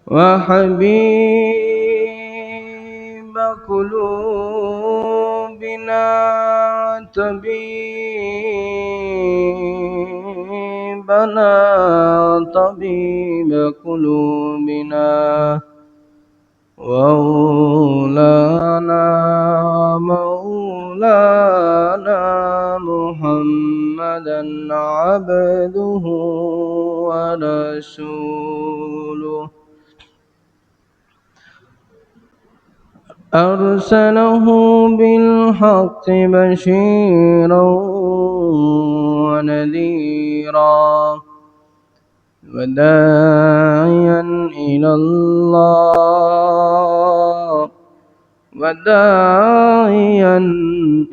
وحبيب قلوبنا طبيب قلوبنا مولانا محمدا عبده ورسوله أرسله بالحق بشيرا ونذيرا وداعيا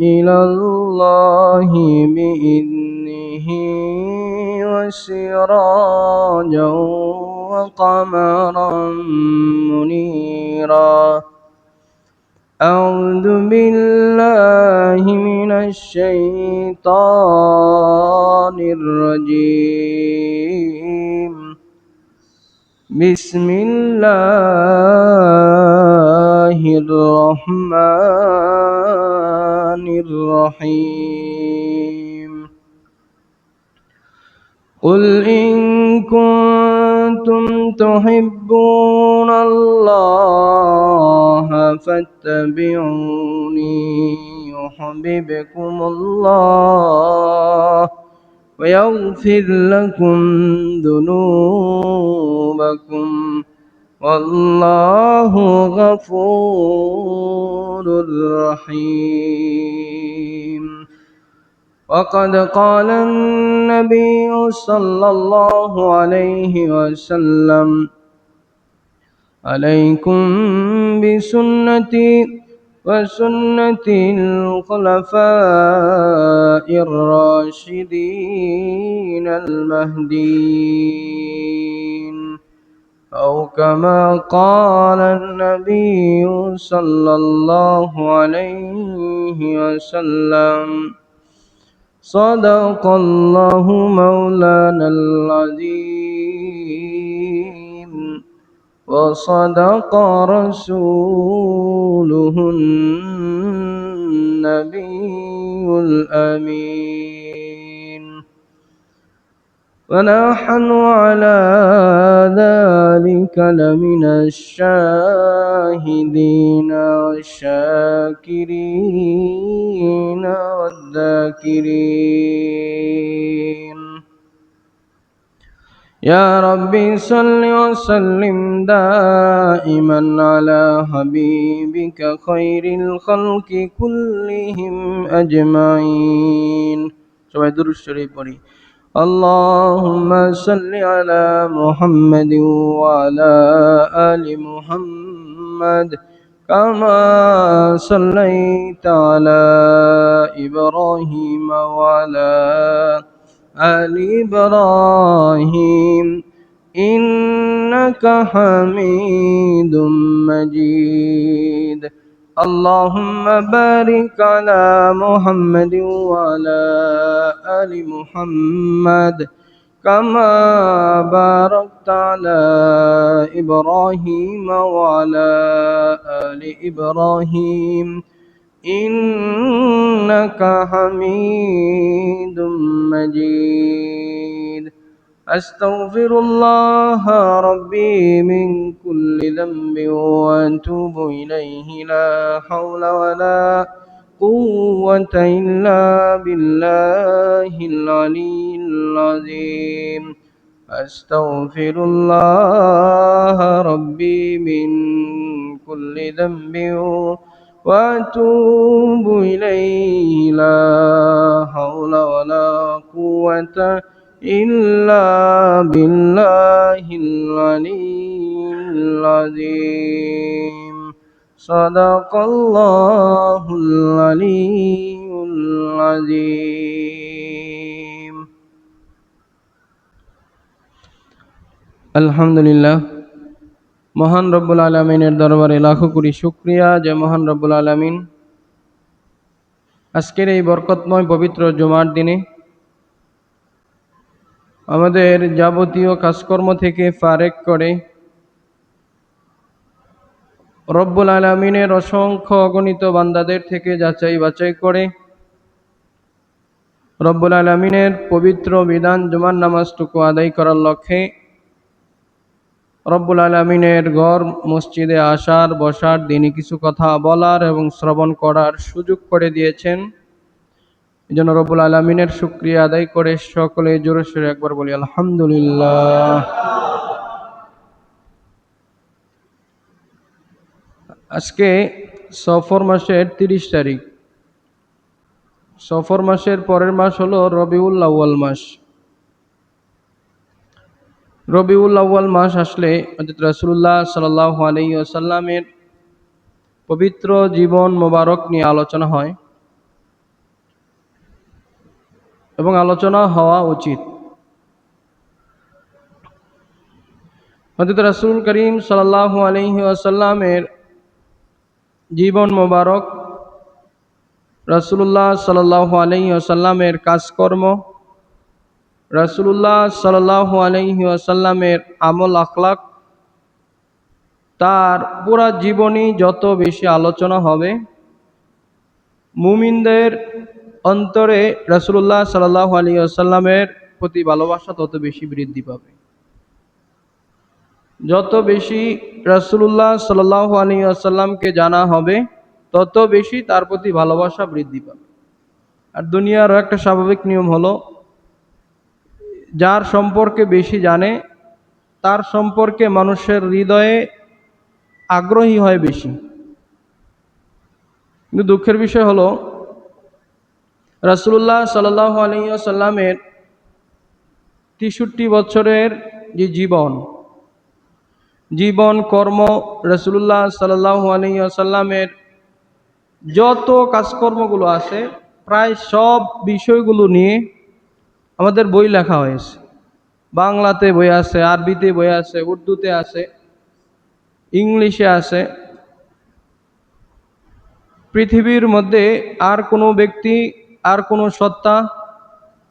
إلى الله بإذنه وسراجا وقمرا منيرا أعوذ بالله من الشيطان الرجيم بسم الله الرحمن الرحيم قل إن كنتم تحبون الله فاتبعوني يحببكم الله ويغفر لكم ذنوبكم والله غفور رحيم وقد قال النبي صلى الله عليه وسلم عليكم بسنتي وسنة الخلفاء الراشدين المهديين أو كما قال النبي صلى الله عليه وسلم صدق الله مولانا العظيم وصدق رسوله النبي الأمين ونحن على ذلك لمن الشاهدين والشاكرين والذاكرين يا ربي صل وسلم دائما على حبيبك خير الخلق كلهم أجمعين সবাই দুরূদ শরীফ পড়ি اللهم صل على محمد وعلى آل محمد كما صليت على إبراهيم وعلى آل إبراهيم إنك حميد مجيد اللهم بارك على محمد وعلى آل محمد كما باركت على إبراهيم وعلى آل إبراهيم إنك حميد مجيد أستغفر الله ربي من كل ذنب وأتوب إليه لا حول ولا قوة إلا بالله العلي العظيم أستغفر الله ربي من كل ذنب وأتوب إليه لا حول ولا قوة إلا بالله العلي العظيم صدق الله العلي العظيم আলহামদুলিল্লাহ মহান রব্বুল আলামিনের দরবারে লাখো কোটি শুকরিয়া যে মহান রব্বুল আলামিন আজকের এই বরকতময় পবিত্র জুমার দিনে আমাদের যাবতীয় কাজকর্ম থেকে ফারেক করে রব্বুল আলামিনের অসংখ্য অগণিত বান্দাদের থেকে যাচাই বাছাই করে রব্বুল আলামিনের পবিত্র বিধান জুমার নামাজটুকু আদায় করার লক্ষ্যে রব্বুল আলামিনের ঘর মসজিদে আসার, বসার, দিনে কিছু কথা বলার এবং শ্রবণ করার সুযোগ করে দিয়েছেন। এই জন্য রব্বুল আলামিনের শুকরিয়া আদায় করে সকলে জোরে সোরে একবার বলি আলহামদুলিল্লাহ। আজকে সফর মাসের 30 তারিখ। সফর মাসের পরের মাস হলো রবিউল আউয়াল মাস। রবিউল আউয়াল মাস আসলে হযরত রাসূলুল্লাহ সাল্লাল্লাহু আলাইহি ওয়াসাল্লামের পবিত্র জীবন মোবারক নিয়ে আলোচনা হয় এবং আলোচনা হওয়া উচিত। হযরত রাসূল করিম সাল্লাল্লাহু আলাইহি ওয়াসাল্লামের জীবন মোবারক, রাসূলুল্লাহ সাল্লাল্লাহু আলাইহি ওয়াসাল্লামের কাজকর্ম, রাসূলুল্লাহ সাল্লাল্লাহু আলাইহি ওয়াসাল্লামের আমল আখলাক, তার পুরা জীবনী যত বেশি আলোচনা হবে, মুমিনদের অন্তরে রাসূলুল্লাহ সাল্লাল্লাহু আলাইহি ওয়াসাল্লামের প্রতি ভালোবাসা তত বেশি বৃদ্ধি পাবে। যত বেশি রাসূলুল্লাহ সাল্লাল্লাহু আলাইহি ওয়াসাল্লামকে জানা হবে, তত বেশি তার প্রতি ভালোবাসা বৃদ্ধি পাবে। আর দুনিয়ারও একটা স্বাভাবিক নিয়ম হলো, যার সম্পর্কে বেশি জানে তার সম্পর্কে মানুষের হৃদয়ে আগ্রহী হয় বেশি। কিন্তু দুঃখের বিষয় হলো, রাসূলুল্লাহ সাল্লাল্লাহু আলাইহি ওয়াসাল্লামের 63 বছরের যে জীবন কর্ম, রাসূলুল্লাহ সাল্লাল্লাহু আলাইহি ওয়াসাল্লামের যত কাজকর্মগুলো আছে, প্রায় সব বিষয়গুলো নিয়ে আমাদের বই লেখা হয়েছে। বাংলাতে বই আছে, আরবিতে বই আছে, উর্দুতে আছে, ইংলিশে আছে। পৃথিবীর মধ্যে আর কোনো ব্যক্তি, আর কোনো সত্তা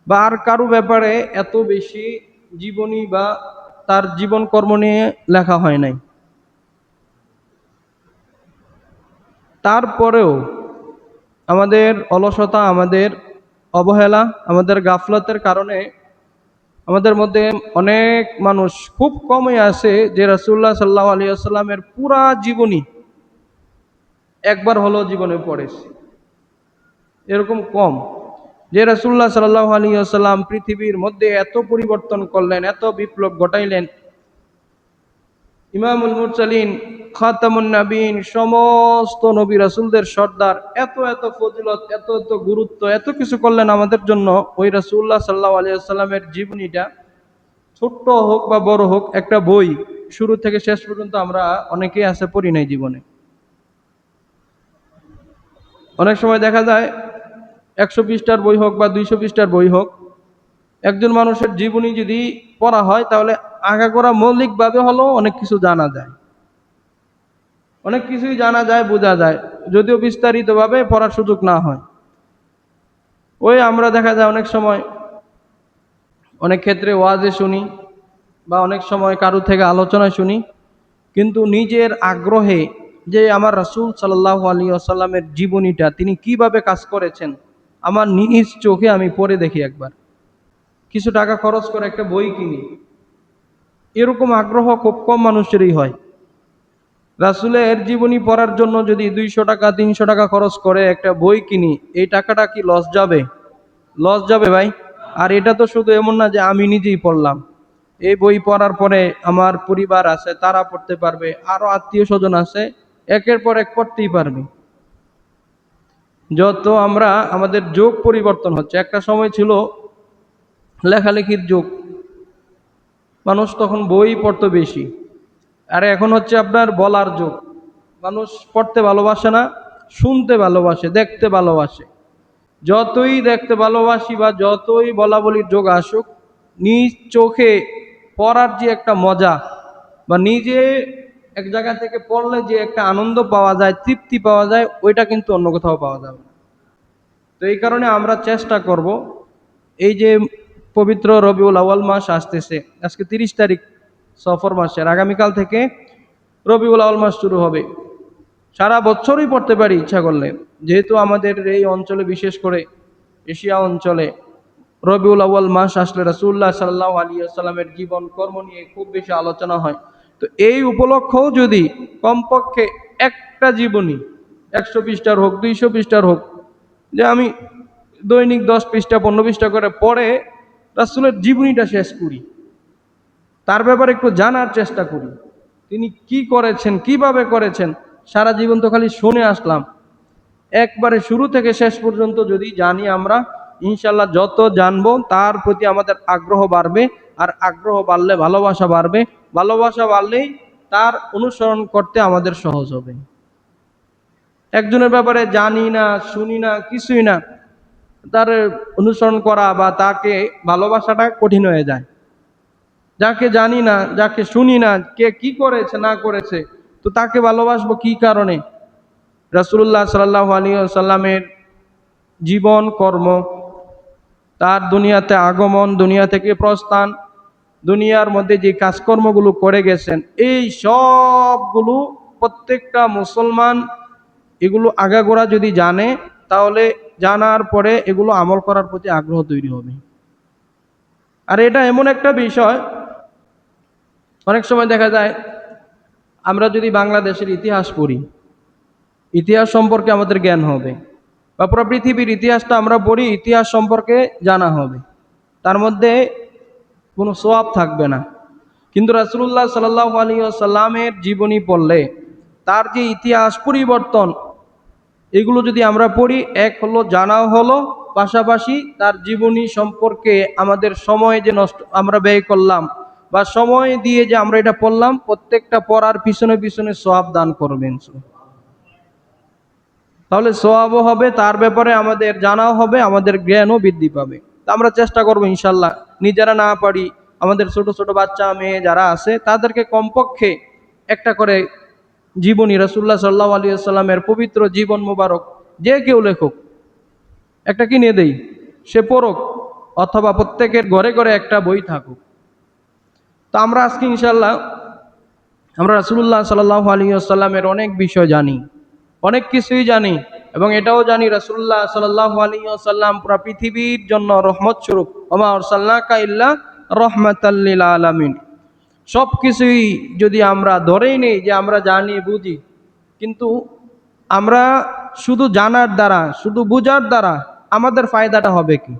বা আর কারো ব্যাপারে এত বেশি জীবনী বা তার জীবন কর্ম নিয়ে লেখা হয় নাই। তারপরেও আমাদের অলসতা, আমাদের অবহেলা, আমাদের গাফলতের কারণে আমাদের মধ্যে অনেক মানুষ, খুব কমই আছে যে রাসূলুল্লাহ সাল্লাল্লাহু আলাইহি ওয়াসাল্লামের পুরা জীবনী একবার হলো জীবনে পড়েছে। এরকম কম, যে রাসূলুল্লাহ সাল্লাল্লাহু আলাইহি ওয়াসাল্লাম পৃথিবীর মধ্যে এত পরিবর্তন করলেন, এত বিপ্লব ঘটাইলেন। ইমামুল মুরসালিন, খাতামুন নবীন, সমস্ত নবী রাসূলদের সর্দার, এত এত ফজিলত, এত এত গুরুত্ব, এত কিছু করলেন আমাদের জন্য। ওই রাসূলুল্লাহ সাল্লাল্লাহু আলাইহি ওয়াসাল্লামের জীবনীটা ছোট্ট হোক বা বড় হোক, একটা বই শুরু থেকে শেষ পর্যন্ত আমরা অনেকেই আছে পড়ি নাই জীবনে। অনেক সময় দেখা যায় 100 পৃষ্ঠার বই হোক বা 200 পৃষ্ঠার বই হোক, একজন মানুষের জীবনী যদি পড়া হয় তাহলে আগাগোড়া মৌলিকভাবে হলেও অনেক কিছু জানা যায়, অনেক কিছুই জানা যায়, বোঝা যায়, যদিও বিস্তারিতভাবে পড়ার সুযোগ না হয়। ওই আমরা দেখা যায় অনেক সময়, অনেক ক্ষেত্রে ওয়াজে শুনি বা অনেক সময় কারো থেকে আলোচনা শুনি, কিন্তু নিজের আগ্রহে যে আমার রাসূল সাল্লাল্লাহু আলাইহি ওয়াসাল্লামের জীবনীটা তিনি কিভাবে কাজ করেছেন আমার নিজ চোখে আমি পড়ে দেখি একবার, কিছু টাকা খরচ করে একটা বই কিনি, এরকম আগ্রহ খুব কম মানুষেরই হয়। রাসূলের জীবনী পড়ার জন্য যদি 200 টাকা 300 টাকা খরচ করে একটা বই কিনি, এই টাকাটা কি লস যাবে? লস যাবে ভাই। আর এটা তো শুধু এমন না যে আমি নিজেই পড়লাম, এই বই পড়ার পরে আমার পরিবার আছে তারা পড়তে পারবে, আরো আত্মীয় স্বজন আছে, একের পর এক পড়তেই পারবে। যত আমরা আমাদের যুগ পরিবর্তন হচ্ছে, একটা সময় ছিল লেখালেখির যুগ, মানুষ তখন বই পড়তো বেশি। আর এখন হচ্ছে আপনার বলার যুগ, মানুষ পড়তে ভালোবাসে না, শুনতে ভালোবাসে, দেখতে ভালোবাসে। যতই দেখতে ভালোবাসি বা যতই বলা বলির যোগ আসুক, নিজ চোখে পড়ার যে একটা মজা বা নিজে এক জায়গা থেকে পড়লে যে একটা আনন্দ পাওয়া যায়, তৃপ্তি পাওয়া যায়, ওইটা কিন্তু অন্য কোথাও পাওয়া যাবে না। তো এই কারণে আমরা চেষ্টা করব, এই যে পবিত্র রবিউল আউয়াল মাস আসতেছে, আজকে 30 তারিখ সফর মাসের, আগামীকাল থেকে রবিউল আউয়াল মাস শুরু হবে। সারা বছরই পড়তে পারি ইচ্ছা করলে। যেহেতু আমাদের এই অঞ্চলে, বিশেষ করে এশিয়া অঞ্চলে, রবিউল আউয়াল মাস আসলে রাসূলুল্লাহ সাল্লাল্লাহু আলাইহি ওয়াসাল্লামের জীবন কর্ম নিয়ে খুব বেশি আলোচনা হয়। তো এই উপলক্ষেও যদি কমপক্ষে একটা জীবনী 100 পৃষ্ঠার হোক, 200 পৃষ্ঠার হোক, যে আমি দৈনিক 10 পৃষ্ঠা 15 পৃষ্ঠা করে পড়ে রাসূলের জীবনীটা শেষ করি, তার ব্যাপারে একটু জানার চেষ্টা করি, তিনি কি করেছেন, কিভাবে করেছেন। সারা জীবন তো খালি শুনে আসলাম, একবারে শুরু থেকে শেষ পর্যন্ত যদি জানি আমরা, ইনশাল্লাহ যত জানবো তার প্রতি আমাদের আগ্রহ বাড়বে, আর আগ্রহ বাড়লে ভালোবাসা বাড়বে, ভালোবাসা বাড়লেই তার অনুসরণ করতে আমাদের সহজ হবে। একজনের ব্যাপারে জানি না, শুনি না, কিছুই না, তার অনুসরণ করা বা তাকে ভালোবাসাটা কঠিন হয়ে যায়। যাকে জানি না, যাকে শুনি না, কে কি করেছে না করেছে, তো তাকে ভালোবাসবো কি কারণে? রাসূলুল্লাহ সাল্লাল্লাহু আলাইহি ওয়াসাল্লামের জীবন কর্ম, তার দুনিয়াতে আগমন, দুনিয়া থেকে প্রস্থান, দুনিয়ার মধ্যে যে কাজকর্মগুলো করে গেছেন, এই সবগুলো প্রত্যেকটা মুসলমান এগুলো আগাগোড়া যদি জানে, তাহলে জানার পরে এগুলো আমল করার প্রতি আগ্রহ তৈরি হবে। আর এটা এমন একটা বিষয়, অনেক সময় দেখা যায় আমরা যদি বাংলাদেশের ইতিহাস পড়ি, ইতিহাস সম্পর্কে আমাদের জ্ঞান হবে, বা পুরো পৃথিবীর ইতিহাসটা আমরা পড়ি, ইতিহাস সম্পর্কে জানা হবে, তার মধ্যে কোনো সোয়াব থাকবে না। কিন্তু রাসূলুল্লাহ সাল্লাল্লাহু আলাইহি ওয়াসাল্লামের জীবনী পড়লে তার যে ইতিহাস পরিবর্তন, এগুলো যদি আমরা পড়ি, এক হলো জানাও হলো, পাশাপাশি তার জীবনী সম্পর্কে আমাদের সময় যে নষ্ট আমরা ব্যয় করলাম, বা সময় দিয়ে যে আমরা এটা পড়লাম, প্রত্যেকটা পড়ার পিছনে পিছনে সওয়াব দান করবেন। তাহলে সওয়াবও হবে, তার ব্যাপারে আমাদের জানাও হবে, আমাদের জ্ঞানও বৃদ্ধি পাবে। তা আমরা চেষ্টা করবো ইনশাল্লাহ, নিজেরা না পারি, আমাদের ছোট ছোট বাচ্চা মেয়ে যারা আছে তাদেরকে কমপক্ষে একটা করে জীবনী, রাসূলুল্লাহ সাল্লাল্লাহু আলাইহি ওয়াসাল্লামের পবিত্র জীবন মোবারক যে কেউ লেখক, একটা কিনে দেই, সে পড়ুক, অথবা প্রত্যেকের ঘরে ঘরে একটা বই থাকুক। তো আমরা আজকে ইনশাল্লাহ আমরা রাসূলুল্লাহ সাল্লাল্লাহু আলাইহি ওয়াসাল্লামের অনেক বিষয় জানি, অনেক কিছুই জানি, এবং এটাও জানি রাসূলুল্লাহ সাল্লাল্লাহু আলাইহি ওয়াসাল্লাম পুরো পৃথিবীর জন্য রহমত স্বরূপ, ওমা আরসালনাকা ইল্লা রাহমাতাল লিল আলামিন। সব কিছুই যদি আমরা ধরেই নেই যে আমরা জানি বুঝি, কিন্তু আমরা শুধু জানার দ্বারা, শুধু বুঝার দ্বারা আমাদের ফায়দাটা হবে কি?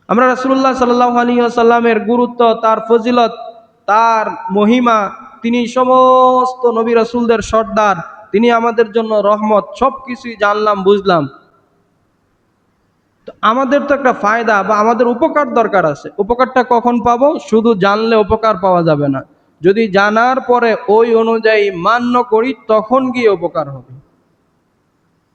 আমরা রাসূলুল্লাহ সাল্লাল্লাহু আলাইহি ওয়াসাল্লামের গুরুত্ব, তার ফজিলত, তার মহিমা, তিনি সমস্ত নবী রাসূলদের সর্দার, তিনি আমাদের জন্য রহমত, সব কিছুই জানলাম বুঝলাম, তো আমাদের তো একটা ফায়দা বা আমাদের উপকার দরকার আছে। উপকারটা কখন পাবো? শুধু জানলে উপকার পাওয়া যাবে না, যদি জানার পরে ওই অনুযায়ী মান্য করি, তখন গিয়ে উপকার হবে।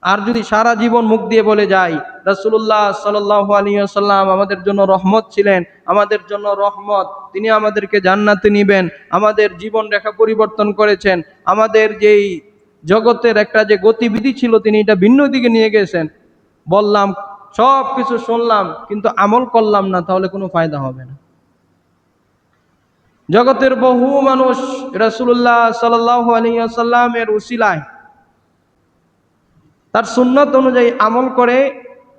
আর যদি সারা জীবন মুখ দিয়ে বলে যাই রাসূলুল্লাহ সাল্লাল্লাহু আলাইহি ওয়াসাল্লাম আমাদের জন্য রহমত ছিলেন, আমাদের জন্য রহমত, তিনি আমাদেরকে জান্নাতে নিবেন, আমাদের জীবন রেখা পরিবর্তন করেছেন, আমাদের যেই জগতের একটা যে গতিবিধি ছিল তিনি এটা ভিন্ন দিকে নিয়ে গেছেন, বললাম, সব কিছু শুনলাম, কিন্তু আমল করলাম না, তাহলে কোনো ফায়দা হবে না। জগতের বহু মানুষ রাসূলুল্লাহ সাল্লাল্লাহু আলাইহি ওয়াসাল্লামের উসিলায়, তার সুন্নত অনুযায়ী আমল করে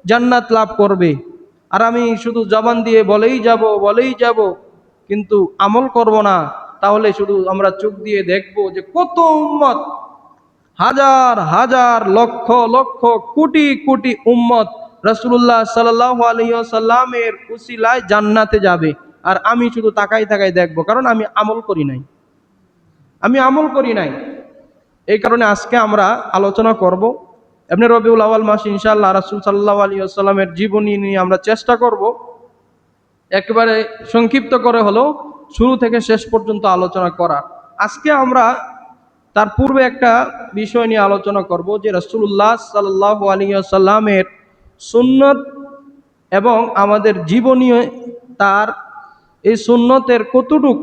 জান্নাত লাভ করবে, আর আমি শুধু জবান দিয়ে বলেই যাব, কিন্তু আমল করব না, তাহলে শুধু আমরা চোখ দিয়ে দেখব যে কত উম্মত, হাজার হাজার, লক্ষ লক্ষ, কোটি কোটি উম্মত রাসূলুল্লাহ সাল্লাল্লাহু আলাইহি ওয়াসাল্লামের উসিলায় জান্নাতে যাবে, আর আমি শুধু তাকাই দেখব, কারণ আমি আমল করি নাই। এই কারণে আজকে আমরা আলোচনা করব এমনি রবিউল আউয়াল মাস, ইনশাআল্লাহ রাসূল সাল্লাল্লাহু আলাইহি ওয়াসাল্লামের জীবনী নিয়ে আমরা চেষ্টা করব একেবারে সংক্ষিপ্ত করে হলেও শুরু থেকে শেষ পর্যন্ত আলোচনা করার। আজকে আমরা তার পূর্বে একটা বিষয় নিয়ে আলোচনা করব, যে রাসূলুল্লাহ সাল্লাল্লাহু আলাইহি ওয়াসাল্লামের সুন্নত এবং আমাদের জীবনীয়, তার এই সুন্নতের কতটুক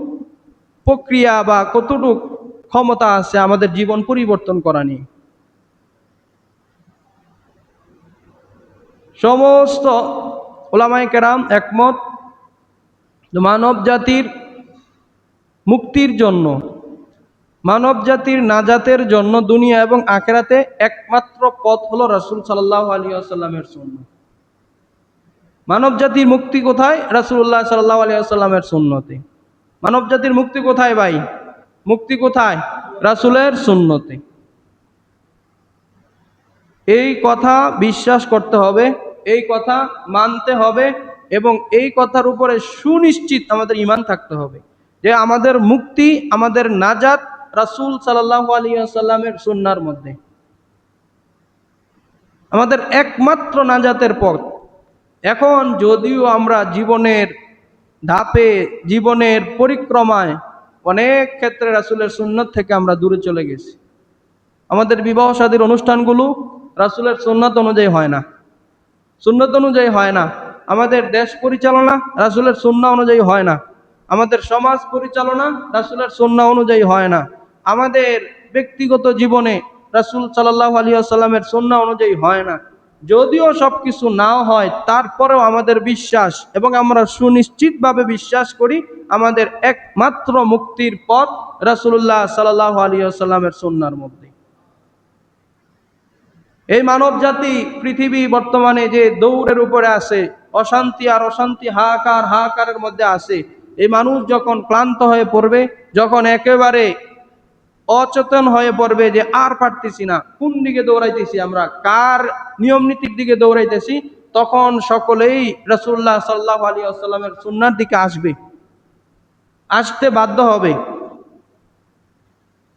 প্রক্রিয়া বা কতটুক ক্ষমতা আছে আমাদের জীবন পরিবর্তন করা নিয়ে। সমস্ত উলামায়ে কেরাম একমত, মানব জাতির মুক্তির জন্য, মানব জাতির নাজাতের জন্য দুনিয়া এবং আখিরাতে একমাত্র পথ হলো রাসূল সাল্লাল্লাহু আলাইহি ওয়াসাল্লামের সুন্নাহ। মানব জাতির মুক্তি কোথায়? রাসূলুল্লাহ সাল্লাল্লাহু আলাইহি ওয়াসাল্লামের সুন্নতে। মানব জাতির মুক্তি কোথায় ভাই? মুক্তি কোথায়? রাসূলের সুন্নতে। এই কথা বিশ্বাস করতে হবে, এই কথা মানতে হবে এবং এই কথার উপরে সুনিশ্চিত আমাদের ঈমান থাকতে হবে যে আমাদের মুক্তি, আমাদের নাজাত রাসূল সাল্লাল্লাহু আলাইহি ওয়াসাল্লামের সুন্নাহর মধ্যে। আমাদের একমাত্র নাজাতের পথ। এখন যদিও আমরা জীবনের ধাপে, জীবনের পরিক্রমায় অনেক ক্ষেত্রে রাসূলের সুন্নাত থেকে আমরা দূরে চলে গেছি। আমাদের বিবাহ শাদীর অনুষ্ঠানগুলো রাসূলের সুন্নাত অনুযায়ী হয় না, সুন্নাত অনুযায়ী হয় না। আমাদের দেশ পরিচালনা রাসূলের সুন্নাহ অনুযায়ী হয় না। আমাদের সমাজ পরিচালনা রাসূলের সুন্নাহ অনুযায়ী হয় না। আমাদের ব্যক্তিগত জীবনে রাসূল সাল্লাল্লাহু আলাইহি ওয়াসাল্লামের সুন্নাহ অনুযায়ী হয় না। যদিও সবকিছু নাও হয়, তারপরেও আমাদের বিশ্বাস এবং আমরা সুনিশ্চিতভাবে বিশ্বাস করি আমাদের একমাত্র মুক্তির পথ রাসূলুল্লাহ সাল্লাল্লাহু আলাইহি ওয়াসাল্লামের সুন্নাহর মধ্যে। এই মানব জাতি পৃথিবী বর্তমানে যে দৌড়ের উপরে আছে, অশান্তি আর অশান্তি, হাহাকার হাহাকারের মধ্যে আছে, এই মানুষ যখন ক্লান্ত হয়ে পড়বে, যখন একেবারে অচেতন হয়ে পড়বে যে আর পারতেছি না, কোন দিকে দৌড়াইতেছি, আমরা কার নিয়ম নীতির দিকে দৌড়াইতেছি, তখন সকলেই রাসূলুল্লাহ সাল্লাল্লাহু আলাইহি ওয়াসাল্লামের সুন্নাহর দিকে আসবে, আসতে বাধ্য হবে।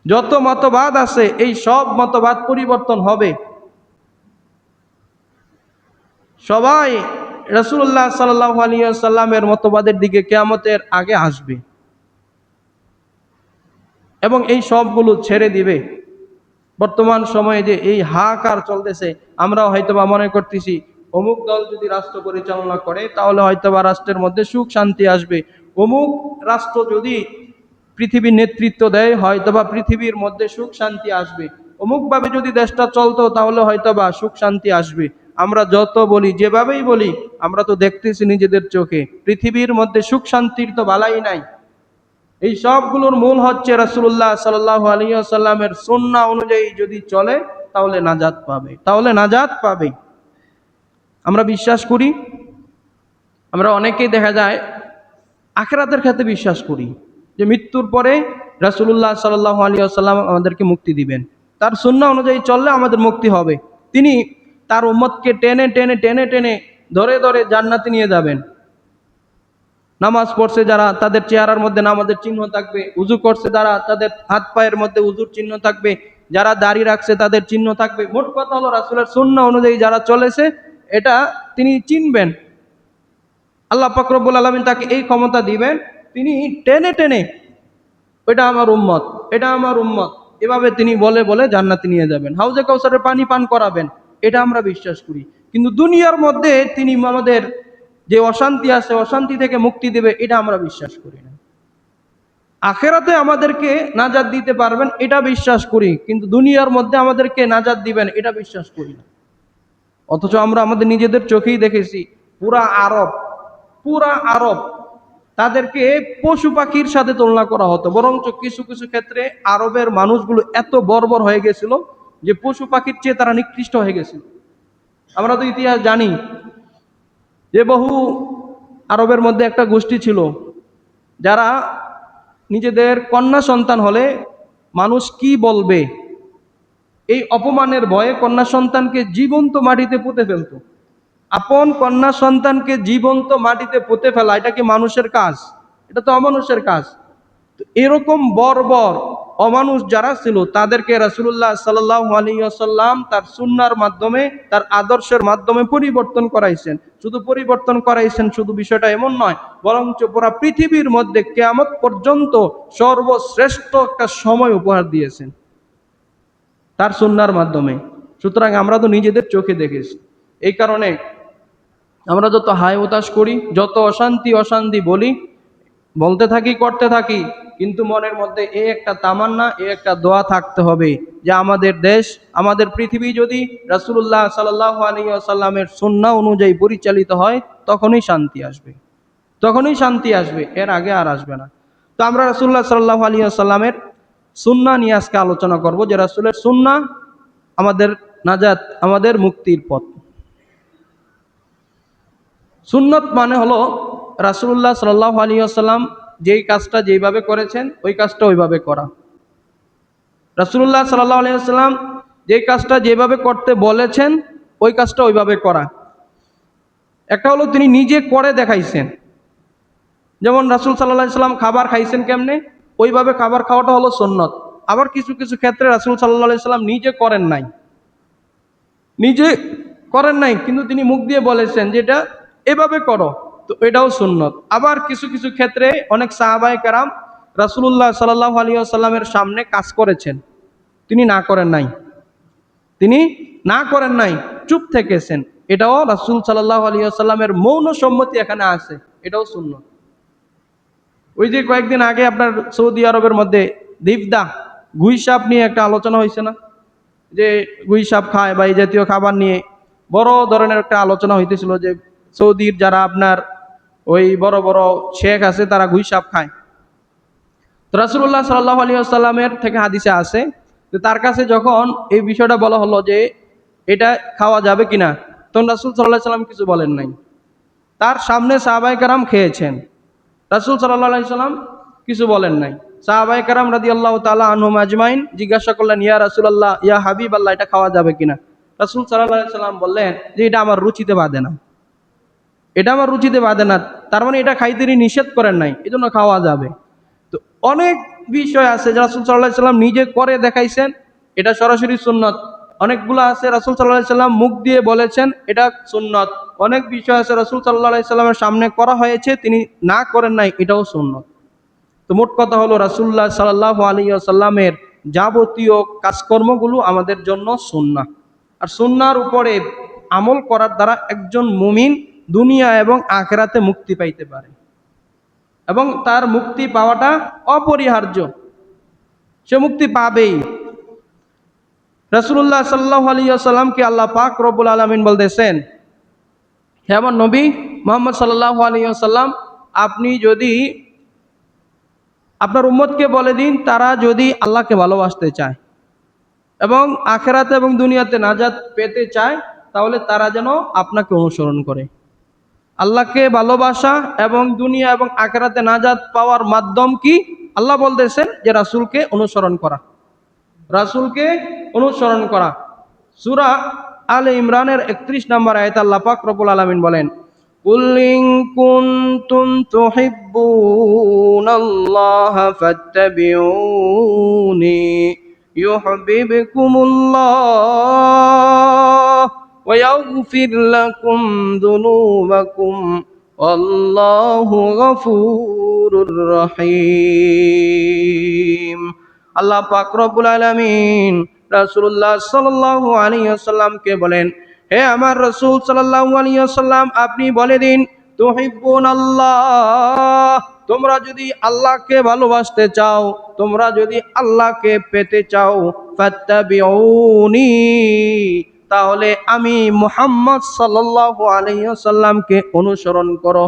যত মতবাদ আছে এই সব মতবাদ পরিবর্তন হবে। সবাই রাসূলুল্লাহ সাল্লাল্লাহু আলাইহি ওয়াসাল্লামের মতবাদের দিকে কিয়ামতের আগে আসবে এবং এই সবগুলো ছেড়ে দিবে। বর্তমান সময়ে যে এই হাহাকার চলতেছে, আমরা হয়তোবা মনে করতেছি অমুক দল যদি রাষ্ট্র পরিচালনা করে তাহলে হয়তোবা রাষ্ট্রের মধ্যে সুখ শান্তি আসবে, অমুক রাষ্ট্র যদি পৃথিবীর নেতৃত্ব দেয় হয়তোবা পৃথিবীর মধ্যে সুখ শান্তি আসবে, অমুকভাবে যদি দেশটা চলতো তাহলে হয়তোবা সুখ শান্তি আসবে। আমরা যত বলি, যেভাবেই বলি, আমরা তো দেখতেছি নিজেদের চোখে পৃথিবীর মধ্যে সুখ শান্তির তো বালাই নাই। এই সবগুলোর মূল হচ্ছে রাসূলুল্লাহ সাল্লাল্লাহু আলাইহি ওয়াসাল্লামের সুন্নাহ অনুযায়ী যদি চলে তাহলে নাজাত পাবে, তাহলে নাজাত পাবে। আমরা বিশ্বাস করি, আমরা অনেকেই দেখা যায় আখিরাতের ক্ষেত্রে বিশ্বাস করি যে মৃত্যুর পরে রাসূলুল্লাহ সাল্লাল্লাহু আলাইহি ওয়াসাল্লাম আমাদেরকে মুক্তি দিবেন, তার সুন্নাহ অনুযায়ী চললে আমাদের মুক্তি হবে। তিনি তার উম্মতকে টেনে টেনে টেনে টেনে ধরে ধরে জান্নাতে নিয়ে যাবেন। নামাজ পড়ছে যারা তাদের চেহারার মধ্যে নামাজের চিহ্ন থাকবে, উযু করছে যারা তাদের হাত পায়ের মধ্যে উযুর চিহ্ন থাকবে, যারা দাড়ি রাখছে তাদের চিহ্ন থাকবে। মোট কথা হলো রাসূলের সুন্নাহ অনুযায়ী যারা চলেছে এটা তিনি চিনবেন। আল্লাহ পাক রব্বুল আলামিন তাকে এই ক্ষমতা দিবেন, তিনি টেনে টেনে এটা আমার উম্মত, এটা আমার উম্মত, এভাবে তিনি বলে বলে জান্নাতে নিয়ে যাবেন, হাউজে কাউসারের পানি পান করাবেন। এটা আমরা বিশ্বাস করি। কিন্তু দুনিয়ার মধ্যে তিনি আমাদের যে অশান্তি আছে অশান্তি থেকে মুক্তি দেবে এটা আমরা বিশ্বাস করি না। আখিরাতে আমাদেরকে নাজাত দিতে পারবেন এটা বিশ্বাস করি, কিন্তু দুনিয়ার মধ্যে আমাদেরকে নাজাত দিবেন এটা বিশ্বাস করি না। অথচ আমরা আমাদের নিজেদের চোখেই দেখেছি পুরা আরব তাদেরকে পশু পাখির সাথে তুলনা করা হতো, বরঞ্চ কিছু কিছু ক্ষেত্রে আরবের মানুষগুলো এত বর্বর হয়ে গেছিল যে পশু পাখির চেয়ে তারা নিকৃষ্ট হয়ে গেছিল। আমরা তো ইতিহাস জানি যে বহু আরবের মধ্যে একটা গোষ্ঠী ছিল যারা নিজেদের কন্যা সন্তান হলে মানুষ কি বলবে এই অপমানের ভয়ে কন্যা সন্তানকে জীবন্ত মাটিতে পুঁতে ফেলত। আপন কন্যা সন্তানকে জীবন্ত মাটিতে পুঁতে ফেলা এটা কি মানুষের কাজ? এটা তো অমানুষের কাজ। তো এরকম বর্বর অমানুষ যারা ছিল তাদেরকে রাসূলুল্লাহ সাল্লাল্লাহু আলাইহি ওয়াসাল্লাম তার সুন্নাহর মাধ্যমে, তার আদর্শের মাধ্যমে পরিবর্তন করাইছেন। শুধু পরিবর্তন করাইছেন শুধু বিষয়টা এমন নয়, বরঞ্চ পুরা পৃথিবীর মধ্যে কিয়ামত পর্যন্ত সর্বশ্রেষ্ঠ একটা সময় উপহার দিয়েছেন তার সুন্নাহর মাধ্যমে। সুতরাং আমরা তো নিজেদের চোখে দেখেছি। এই কারণে আমরা যত হাই হতাশ করি, যত অশান্তি বলি, বলতে থাকি, করতে থাকি, কিন্তু মনের মধ্যে এই একটা তামান্না, এই একটা দোয়া থাকতে হবে যে আমাদের দেশ, আমাদের পৃথিবী যদি রাসূলুল্লাহ সাল্লাল্লাহু আলাইহি ওয়াসাল্লামের সুন্নাহ অনুযায়ী পরিচালিত হয় তখনই শান্তি আসবে, তখনই শান্তি আসবে, এর আগে আর আসবে না। তো আমরা রাসূলুল্লাহ সাল্লাল্লাহু আলাইহি ওয়াসাল্লামের সুন্নাহ নিয়ে আজকে আলোচনা করব, যে রাসূলের সুন্নাহ আমাদের নাজাত, আমাদের মুক্তির পথ। সুন্নত মানে হলো রাসূলুল্লাহ সাল্লাল্লাহু আলাইহি ওয়াসাল্লাম যেই কাজটা যেইভাবে করেছেন ওই কাজটা ওইভাবে করা। রাসূলুল্লাহ সাল্লাল্লাহু আলাইহি ওয়াসাল্লাম যেই কাজটা যেভাবে করতে বলেছেন ওই কাজটা ওইভাবে করা। একটা হলো তিনি নিজে করে দেখাইছেন, যেমন রাসূল সাল্লাল্লাহু আলাইহি ওয়াসাল্লাম খাবার খাইছেন কেমনে, ওইভাবে খাবার খাওয়াটা হলো সুন্নত। আবার কিছু কিছু ক্ষেত্রে রাসূল সাল্লাল্লাহু আলাইহি ওয়াসাল্লাম নিজে করেন নাই, কিন্তু তিনি মুখ দিয়ে বলেছেন যে এটা এভাবে করো, তো এটাও সুন্নত। আবার কিছু কিছু ক্ষেত্রে অনেক সাহাবায়ে কেরাম রাসূলুল্লাহ সাল্লাল্লাহু আলাইহি ওয়াসাল্লামের সামনে কাজ করেছেন, তিনি না করেন নাই, চুপ থেকেছেন, এটাও রাসূল সাল্লাল্লাহু আলাইহি ওয়াসাল্লামের মৌন সম্মতি এখানে আছে, এটাও সুন্নত। ওই যে কয়েকদিন আগে আপনার সৌদি আরবের মধ্যে দিবদা গুই সাপ নিয়ে একটা আলোচনা হয়েছে না, যে গুই সাপ খায় বা এই জাতীয় খাবার নিয়ে বড় ধরনের একটা আলোচনা হইতেছিল, যে সৌদির যারা আপনার ওই বড় বড় শেখ আছে তারা গুই সাপ খায়। তো রাসূলুল্লাহ সাল্লাল্লাহু আলাইহি ওয়াসাল্লামের থেকে হাদিসে আছে যে তার কাছে যখন এই বিষয়টা বলা হলো যে এটা খাওয়া যাবে কিনা, তখন রাসূল সাল্লাল্লাহু আলাইহি ওয়াসাল্লাম কিছু বলেন নাই। তার সামনে সাহাবায়ে কেরাম খেয়েছেন, রাসূল সাল্লাল্লাহু আলাইহি ওয়াসাল্লাম কিছু বলেন নাই। সাহাবায়ে কেরাম রাদিয়াল্লাহু তাআলা আনহুম আজমাইন জিজ্ঞাসা করলেন, ইয়া রাসূলুল্লাহ, ইয়া হাবিবাল্লাহ, এটা খাওয়া যাবে কিনা? রাসূল সাল্লাল্লাহু আলাইহি ওয়াসাল্লাম বললেন যে এটা আমার রুচিতে বাধে না, তার মানে এটা খাইতে তিনি নিষেধ করেন নাই, এজন্য খাওয়া যাবে। তো অনেক বিষয় আছে যে রাসূল সাল্লাল্লাহু আলাইহি ওয়াসাল্লাম নিজে করে দেখাইছেন, এটা সরাসরি সুন্নত। অনেকগুলো আছে রাসূল সাল্লাল্লাহু আলাইহি ওয়াসাল্লাম মুখ দিয়ে বলেছেন, এটা সুন্নত। অনেক বিষয় আছে রাসূল সাল্লাল্লাহু আলাইহি ওয়াসাল্লামের সামনে করা হয়েছে, তিনি না করেন নাই, এটাও সুন্নত। তো মোট কথা হলো রাসূলুল্লাহ সাল্লাল্লাহু আলাইহি ওয়াসাল্লামের যাবতীয় কাজকর্মগুলো আমাদের জন্য সুন্নাহ। আর সুন্নাহর উপরে আমল করার দ্বারা একজন মুমিন দুনিয়া এবং আখিরাতে মুক্তি পাইতে পারে, এবং তার মুক্তি পাওয়াটা অপরিহার্য, সে মুক্তি পাবেই। রাসূলুল্লাহ সাল্লাল্লাহু আলাইহি ওয়াসাল্লামকে আল্লাহ পাক রব্বুল আলামিন বলতেছেন, হে আমার নবী মুহাম্মদ সাল্লাল্লাহু আলাইহি ওয়াসাল্লাম, আপনি যদি আপনার উম্মতকে বলে দিন, তারা যদি আল্লাহকে ভালোবাসতে চায় এবং আখিরাতে এবং দুনিয়াতে নাজাত পেতে চায়, তাহলে তারা যেন আপনাকে অনুসরণ করে। আল্লাহকে ভালোবাসা এবং দুনিয়া এবং আখিরাতে নাজাত পাওয়ার মাধ্যম কি? আল্লাহ বলতেছেন যে রাসূলকে অনুসরণ করা। সূরা আলে ইমরানের 31 নম্বর আয়াতে আল্লাহ পাক রব্বুল আলামিন বলেন, কুল ইন কুনতুম তুহিব্বুনাল্লাহা ফাত্তাবিউনি ইউহিব্বুকুমুল্লাহ ওয়া ইয়াগফির লাকুম যুনুবাকুম আল্লাহু গফুরুর রহিম। আল্লাহ পাক রব্বুল আলামিন রাসূলুল্লাহ সাল্লাল্লাহু আলাইহি ওয়াসাল্লামকে বলেন, হে আমার রাসূল সাল্লাল্লাহু আলাইহি ওয়াসাল্লাম, আপনি বলে দিন, তুহিব্বুনাল্লাহ, তোমরা যদি আল্লাহকে ভালোবাসতে চাও, তোমরা যদি আল্লাহকে পেতে চাও, ফাত্তাবিউনি, তাহলে আমি মুহাম্মদ সাল্লাল্লাহু আলাইহি ওয়াসাল্লামকে অনুসরণ করো।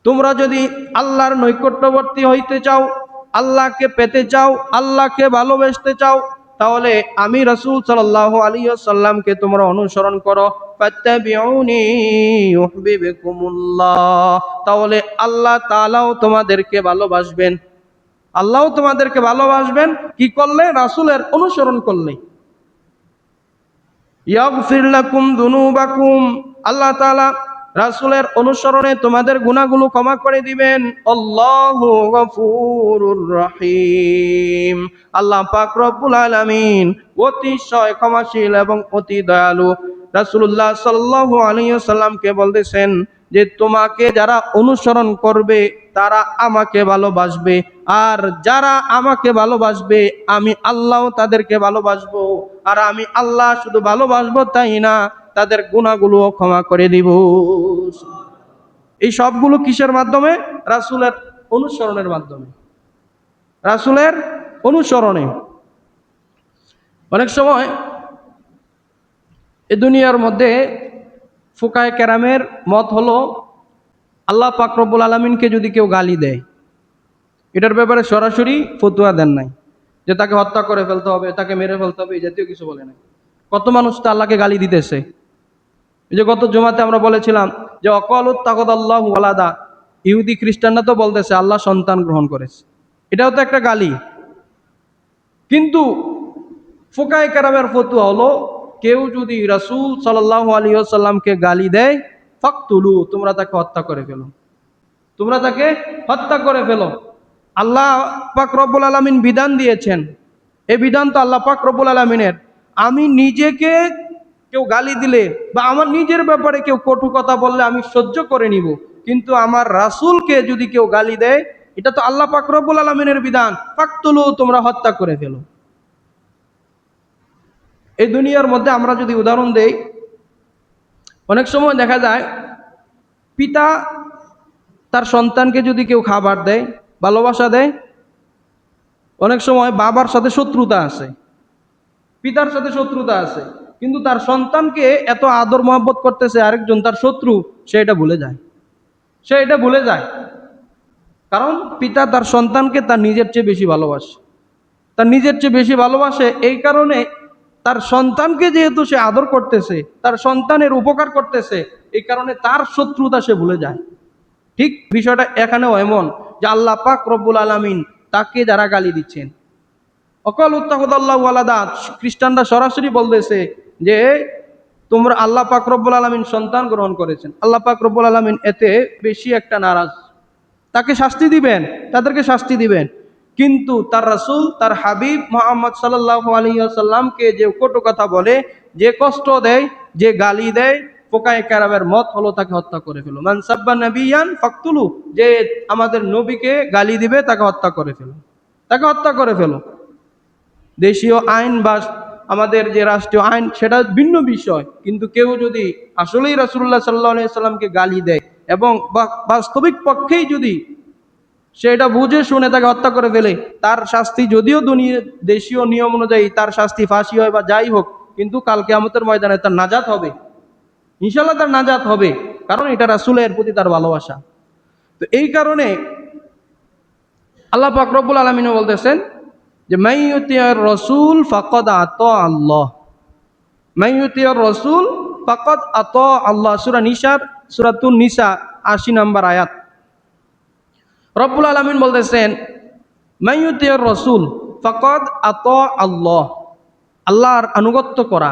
তোমরা যদি আল্লাহর নৈকট্যবর্তী হইতে চাও, আল্লাহকে পেতে চাও, আল্লাহকে ভালোবাসতে চাও, তাহলে আমি রাসূল সাল্লাল্লাহু আলাইহি ওয়াসাল্লামকে তোমরা অনুসরণ করো। ফাত্তাবিউনি ইউহিব্বুকুমুল্লাহ, তাহলে আল্লাহ তাআলাও তোমাদেরকে ভালোবাসবেন। কি করলে? রাসূলের অনুসরণ করলে। ইয়াগফির লাকুম যুনুবাকুম, আল্লাহ তাআলা রাসূলের অনুসরণে তোমাদের গুনাহগুলো ক্ষমা করে দিবেন। আল্লাহু গফুরুর রহিম, আল্লাহ পাক রব্বুল আলামিন অতিশয় ক্ষমাশীল এবং অতি দয়ালু। রাসূলুল্লাহ সাল্লাল্লাহু আলাইহি ওয়াসাল্লামকে বলতেছেন যে তোমাকে যারা অনুসরণ করবে তারা আমাকে ভালোবাসবে, আর যারা আমাকে ভালোবাসবে আমি আল্লাহ তাদেরকে ভালোবাসবো, আর আমি আল্লাহ শুধু ভালোবাসবো তাই না, তাদের গুনাহগুলো ক্ষমা করে দিব। এই সবগুলো কিসের মাধ্যমে? রাসূলের অনুসরণের মাধ্যমে, রাসূলের অনুসরণে। অনেক সময় এই দুনিয়ার মধ্যে ফুকায়ে কেরামের মত হলো, আল্লাহ পাক রব্বুল আলামিনকে যদি কেউ গালি দেয়, এটার ব্যাপারে সরাসরি ফতোয়া দেন নাই, যে তাকে হত্যা করে ফেলতে হবে, তাকে মেরে ফেলতে হবে, এই জাতীয় কিছু বলে না। কত মানুষ তো আল্লাহকে গালি দিতেছে। এই যে গত জুমাতে আমরা বলেছিলাম যে অকালত তাকদাল্লাহু ওয়ালাদা, ইহুদি খ্রিস্টানরা তো বলতেছে আল্লাহ সন্তান গ্রহণ করেছে, এটাও তো একটা গালি। কিন্তু ফুকায়ে কেরামের ফতোয়া হলো, কেউ যদি রাসূল সাল্লাল্লাহু আলাইহি ওয়াসাল্লামকে গালি দেয়, ফাকতুলু, তোমরা তাকে হত্যা করে ফেলো, তোমরা তাকে হত্যা করে ফেলো। আল্লাহ পাক রব্বুল আলামিন বিধান দিয়েছেন, এই বিধান তো আল্লাহ পাক রব্বুল আলামিনের। আমি নিজেকে কেউ গালি দিলে বা আমার নিজের ব্যাপারে কেউ কটু কথা বললে আমি সহ্য করে নিব, কিন্তু আমার রাসূলকে যদি কেউ গালি দেয়, এটা তো আল্লাহ পাক রব্বুল আলামিনের বিধান, ফাকতুলু, তোমরা হত্যা করে ফেলো। এই দুনিয়ার মধ্যে আমরা যদি উদাহরণ দেই, অনেক সময় দেখা যায় পিতা তার সন্তানকে যদি কেউ খাবার দেয়, ভালোবাসা দেয়, অনেক সময় বাবার সাথে শত্রুতা আছে, পিতার সাথে শত্রুতা আছে, কিন্তু তার সন্তানকে এত আদর মহব্বত করতেছে আরেকজন তার শত্রু, সে এটা ভুলে যায়, সে এটা ভুলে যায়। কারণ পিতা তার সন্তানকে তার নিজের চেয়ে বেশি ভালোবাসে, তার নিজের চেয়ে বেশি ভালোবাসে। এই কারণে তার সন্তানকে যেহেতু সে আদর করতেছে, তার সন্তানের উপকার করতেছে, এই কারণে তার শত্রুতা সে ভুলে যায়। ঠিক বিষয়টা এখানেও এমন যে আল্লাহ পাক রব্বুল আলামিন তাকে যারা গালি দিচ্ছেন, অকল উত্তাহুদাল্লাহু ওয়ালাদা, খ্রিস্টানরা সরাসরি বলতেছে যে তোমরা, আল্লাহ পাক রব্বুল আলামিন সন্তান গ্রহণ করেছেন, আল্লাহ পাক রব্বুল আলামিন এতে বেশি একটা নারাজ, তাকে শাস্তি দিবেন, তাদেরকে শাস্তি দিবেন। কিন্তু তার রাসূল, তার হাবিব মুহাম্মদ সাল্লাল্লাহু আলাইহি ওয়াসাল্লামকে যে কটু কথা বলে, যে কষ্ট দেয়, যে গালি দেয়, ফুকায়ে কেরামের মত হলো তাকে হত্যা করে ফেলো। মান সাব্বা নাবিয়ান ফাকতুলু, যে আমাদের নবীকে গালি দিবে তাকে হত্যা করে ফেলো, তাকে হত্যা করে ফেলো। দেশীয় আইন বা আমাদের যে রাষ্ট্রীয় আইন সেটা ভিন্ন বিষয়, কিন্তু কেউ যদি আসলেই রাসূলুল্লাহ সাল্লাল্লাহু আলাইহি ওয়াসাল্লামকে গালি দেয় এবং বাস্তবিক পক্ষেই যদি সে এটা বুঝে শুনে তাকে হত্যা করে ফেলে, তার শাস্তি যদিও দেশীয় নিয়ম অনুযায়ী তার শাস্তি ফাঁসি হয় বা যাই হোক, কিন্তু কাল কিয়ামতের ময়দানে তার নাজাত হবে, ইনশাআল্লাহ তার নাজাত হবে, কারণ এটা রাসূলের প্রতি তার ভালোবাসা। তো এই কারণে আল্লাহ পাক রব্বুল আলামিন বলতেছেন যে মাইয়ুতির রাসূল ফাকাদ আতা আল্লাহ, মাইয়ুতির রাসূল ফাকাদ আতা আল্লাহ। সূরাতুন নিসা ৮০ নম্বর আয়াত। রব্বুল আলামিন বলতেছেন মাইয়ুতির রাসূল ফাকাদ আতা আল্লাহ, আল্লাহর আনুগত্য করা,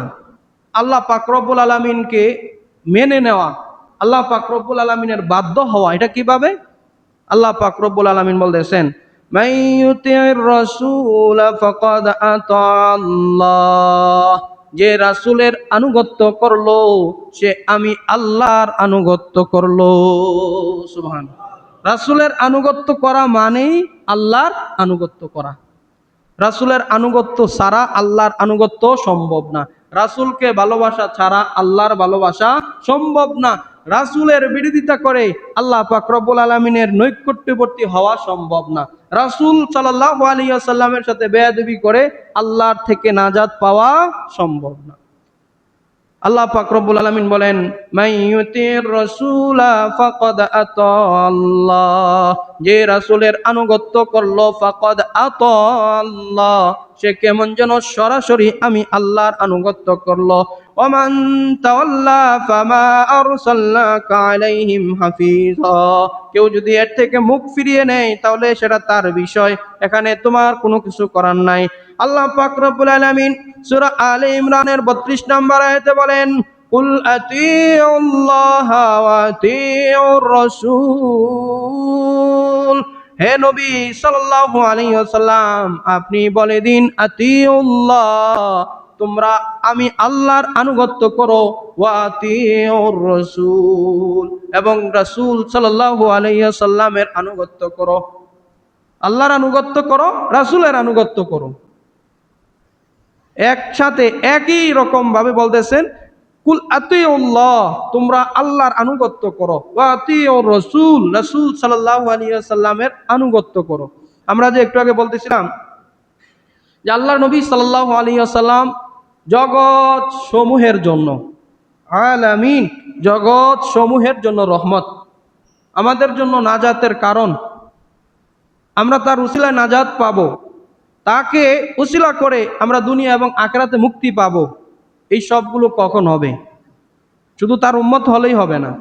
আল্লাহ পাক রব্বুল আলামিনকে মেনে নেওয়া, আল্লাহ পাক রব্বুল আলামিনের বাধ্য হওয়া। এটা কিভাবে? আল্লাহ পাক রব্বুল আলামিন বলতেছেন মাইয়ুতির রাসূল ফাকাদ আতা আল্লাহ, যে রাসূলের আনুগত্য করলো সে আমি আল্লাহর আনুগত্য করলো। সুবহানাল্লাহ। রাসূলের আনুগত্য করা মানেই আল্লাহর আনুগত্য করা। রাসূলের আনুগত্য ছাড়া আল্লাহর আনুগত্য সম্ভব না, রাসূলকে ভালোবাসা ছাড়া আল্লাহর ভালোবাসা সম্ভব না, রাসূলের বিরোধিতা করে আল্লাহ পাক রব্বুল আলামিনের নৈকট্যবর্তী হওয়া সম্ভব না, রাসূল সাল্লাল্লাহু আলাইহি ওয়াসাল্লামের সাথে বেয়াদবি করে আল্লাহর থেকে নাজাত পাওয়া সম্ভব না। আল্লাহ পাক রব্বুল আলামিন বলেন মাইয়ুতির রাসূলা ফাকাদ আতা আল্লাহ, যে রাসূলের আনুগত্য করলো ফাকাদ আতা আল্লাহ, সে কেমন যেন সরাসরি আমি আল্লাহর আনুগত্য করলো। ওমান তাওয়াল্লা ফামা আরসালনাকা আলাইহিম হাফিজা, কেউ যদি এর থেকে মুখ ফিরিয়ে নেয় তাহলে সেটা তার বিষয়, এখানে তোমার কোনো কিছু করার নাই। আল্লাহ পাক রব্বুল আলামিন সূরা আলে ইমরানের ৩২ নম্বর আয়াতে বলেন কুল আতিউল্লাহ ওয়া আতিউর রাসূল, হে নবী সাল্লাল্লাহু আলাইহি ওয়াসাল্লাম আপনি বলে দিন আতিউল্লাহ, তোমরা আমি আল্লাহর আনুগত্য করো, ওয়া আতিউর রাসূল, এবং রাসূল সাল্লাল্লাহু আলাইহি ওয়াসাল্লামের আনুগত্য করো। আল্লাহর আনুগত্য করো, রাসূলের আনুগত্য করো, একসাথে একই রকম ভাবে বলতেছেন কুল আতিউল্লাহ, তোমরা আল্লাহর আনুগত্য করো, ওয়া আতিউর রাসূল, রাসূল সাল্লাল্লাহু আলাইহি ওয়াসাল্লামের আনুগত্য করো। আমরা যে একটু আগে বলতেছিলাম যে আল্লাহর নবী সাল্লাল্লাহু আলাইহি ওয়াসাল্লাম জগৎ সমূহের জন্য, আলামিন, জগৎ সমূহের জন্য রহমত, আমাদের জন্য নাজাতের কারণ, আমরা তার উসিলায় নাজাত পাবো। তাকে উসিলা করে আমরা দুনিয়া এবং আখিরাতে মুক্তি পাবো, এই সবগুলো কখন হবে? শুধু তার উম্মত হলেই হবে না,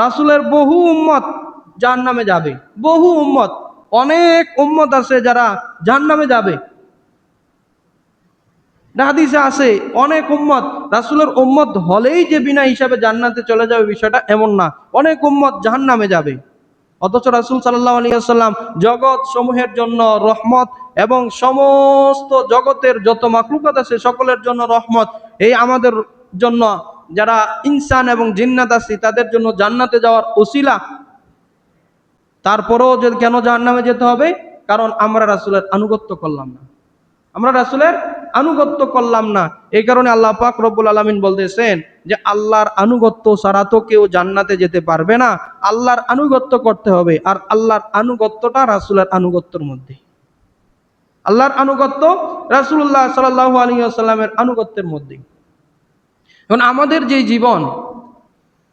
রাসূলের বহু উম্মত জাহান্নামে যাবে। বহু উম্মত, অনেক উম্মত আছে যারা জাহান্নামে যাবে। হাদিসে আছে অনেক উম্মত, রাসূলের উম্মত হলেই যে বিনা হিসাবে জান্নাতে চলে যাবে বিষয়টা এমন না, অনেক উম্মত জাহান্নামে যাবে। অথচ রাসূল সাল্লাল্লাহু আলাইহি ওয়াসাল্লাম জগৎ সমূহের জন্য রহমত এবং সমস্ত জগতের যত মাখলুকাত আছে সকলের জন্য রহমত। এই আমাদের জন্য যারা ইনসান এবং জিন্নাত আছে তাদের জন্য জান্নাতে যাওয়ার ওসিলা। তারপরেও যে কেন জাহান্নামে যেতে হবে? কারণ আমরা রাসূলের আনুগত্য করলাম না, আমরা রাসূলের আনুগত্য করলাম না। এই কারণে আল্লাহ পাক রব্বুল আলামিন বলতেছেন যে আল্লাহর আনুগত্য ছাড়া তো কেউ জান্নাতে যেতে পারবে না, আল্লাহর আনুগত্য করতে হবে। আর আল্লাহর আনুগত্যটা রাসূলের আনুগত্যের মধ্যে, আল্লাহর আনুগত্য রাসূলুল্লাহ সাল্লাল্লাহু আলাইহি ওয়াসাল্লামের আনুগত্যের মধ্যে। এখন আমাদের যে জীবন,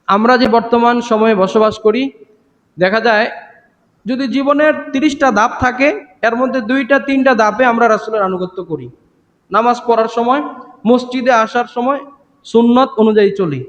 আমরা যে বর্তমান সময়ে বসবাস করি, দেখা যায় যদি জীবনের 30টা ধাপ থাকে এর মধ্যে 2টা-3টা ধাপে আমরা রাসূলের আনুগত্য করি। নামাজ পড়ার সময়, মসজিদে আসার সময় সুন্নত অনুযায়ী চলি,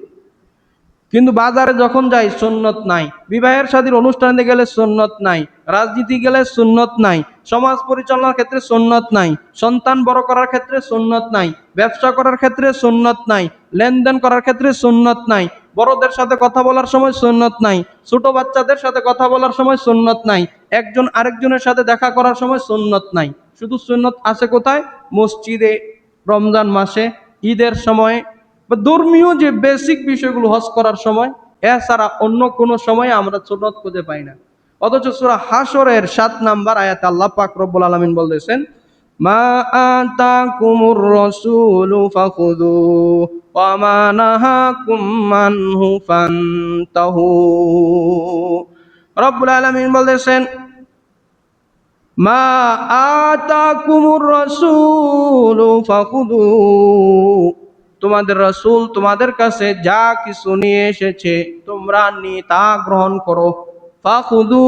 কিন্তু বাজারে যখন যাই সুন্নত নাই, বিবাহের শাদীর অনুষ্ঠানে গেলে সুন্নত নাই, রাজনীতি গেলে সুন্নত নাই, সমাজ পরিচালনার ক্ষেত্রে সুন্নত নাই, সন্তান বড় করার ক্ষেত্রে সুন্নত নাই, ব্যবসা করার ক্ষেত্রে সুন্নত নাই, লেনদেন করার ক্ষেত্রে সুন্নত নাই, বড়দের সাথে কথা বলার সময় সুন্নত নাই, ছোট বাচ্চাদের সাথে কথা বলার সময় সুন্নত নাই, একজন আরেকজনের সাথে দেখা করার সময় সুন্নত নাই। শুধু সুন্নত আছে কোথায়? মসজিদে, রমজান মাসে, ঈদের সময়, বা ধর্মীয় যে বেসিক বিষয়গুলো হজ করার সময়। এছাড়া অন্য কোনো সময় আমরা সুন্নত খুঁজে পাই না। অথচ সূরা হাশরের 7 নাম্বার আয়াতে আল্লাহ পাক রব্বুল আলামিন বলতেছেন, মা আতাকুমুর রাসূলু ফাখুযু ওয়া মা নাহাকুম আনহু ফান্তাহু। রব্বুল আলামিন বলতেছেন, মা আতাকুমুর রাসূলু ফাখুযু, তোমাদের রাসূল তোমাদের কাছে যা কিছু নিয়ে এসেছে তোমরা তা গ্রহণ করো। ফাখুযু,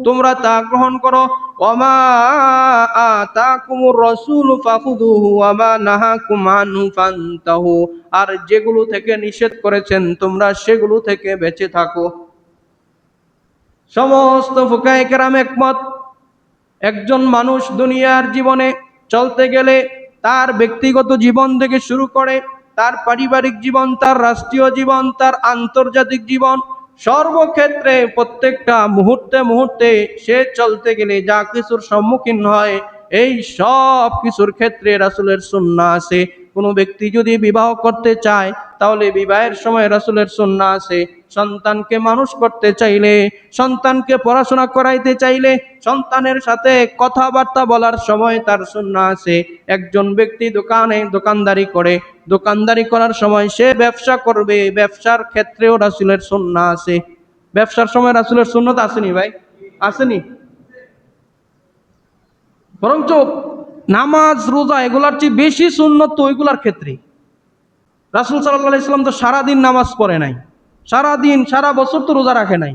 তোমরা তা গ্রহণ করো। ওয়া মা আতাকুমুর রাসূলু ফাখুযুহু ওয়া মা নাহাকুম আনহু ফান্তাহু, আর যেগুলো থেকে নিষেধ করেছেন তোমরা সেগুলো থেকে বেঁচে থাকো। সমস্ত ফুকায়ে কেরাম একমত, একজন মানুষ দুনিয়ার জীবনে চলতে গেলে তার ব্যক্তিগত জীবন থেকে শুরু করে তার পারিবারিক জীবন, তার রাষ্ট্রীয় জীবন, তার আন্তর্জাতিক জীবন, সর্বক্ষেত্রে প্রত্যেকটা মুহূর্তে মুহূর্তে সে চলতে গেলে যা কিছুর সম্মুখীন হয় এই সব কিছুর ক্ষেত্রে রাসূলের সুন্নাহ আছে। কোনো ব্যক্তি যদি বিবাহ করতে চায় তাহলে বিবাহের সময় রাসূলের সুন্নাহ আছে। সন্তানকে মানুষ করতে চাইলে, সন্তানকে পড়াশোনা করাইতে চাইলে, সন্তানের সাথে কথাবার্তা বলার সময় তার সুন্নাহ আছে। একজন ব্যক্তি দোকানদারি করে, দোকানদারি করার সময় সে ব্যবসা করবে, ব্যবসার ক্ষেত্রেও রাসূলের সুন্নাহ আছে। ব্যবসার সময় রাসূলের সুন্নাত আসেনি ভাই? আসেনি? বরঞ্চ নামাজ রোজা এগুলার চেয়ে বেশি সুন্নত তো ওইগুলার ক্ষেত্রে। রাসূল সাল্লাল্লাহু আলাইহি ওয়াসাল্লাম তো সারাদিন নামাজ পড়ে নাই, সারাদিন সারা বছর তো রোজা রাখে নাই,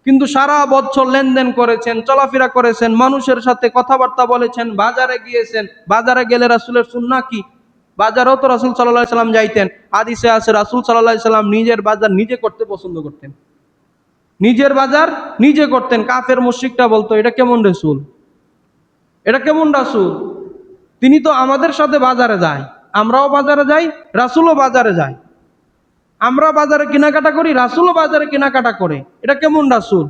কিন্তু সারা বছর লেনদেন করেছেন, চলাফেরা করেছেন, মানুষের সাথে কথাবার্তা বলেছেন, বাজারে গিয়েছেন। বাজারে গেলে রাসূলের সুন্নাহ কি? বাজারেও তো রাসূল সাল্লাল্লাহু আলাইহি ওয়াসাল্লাম যাইতেন। হাদিসে আছে রাসূল সাল্লাল্লাহু আলাইহি ওয়াসাল্লাম নিজের বাজার নিজে করতে পছন্দ করতেন, নিজের বাজার নিজে করতেন। কাফের মুশরিকরা বলতো এটা কেমন রাসূল, এটা কেমন রাসূল? তিনি তো আমাদের সাথে বাজারে যায়, আমরাও বাজারে যাই, রাসূলও বাজারে যায়। আমরা বাজারে কেনাকাটা করি, রাসূলও বাজারে কেনাকাটা করে, এটা কেমন রাসূল?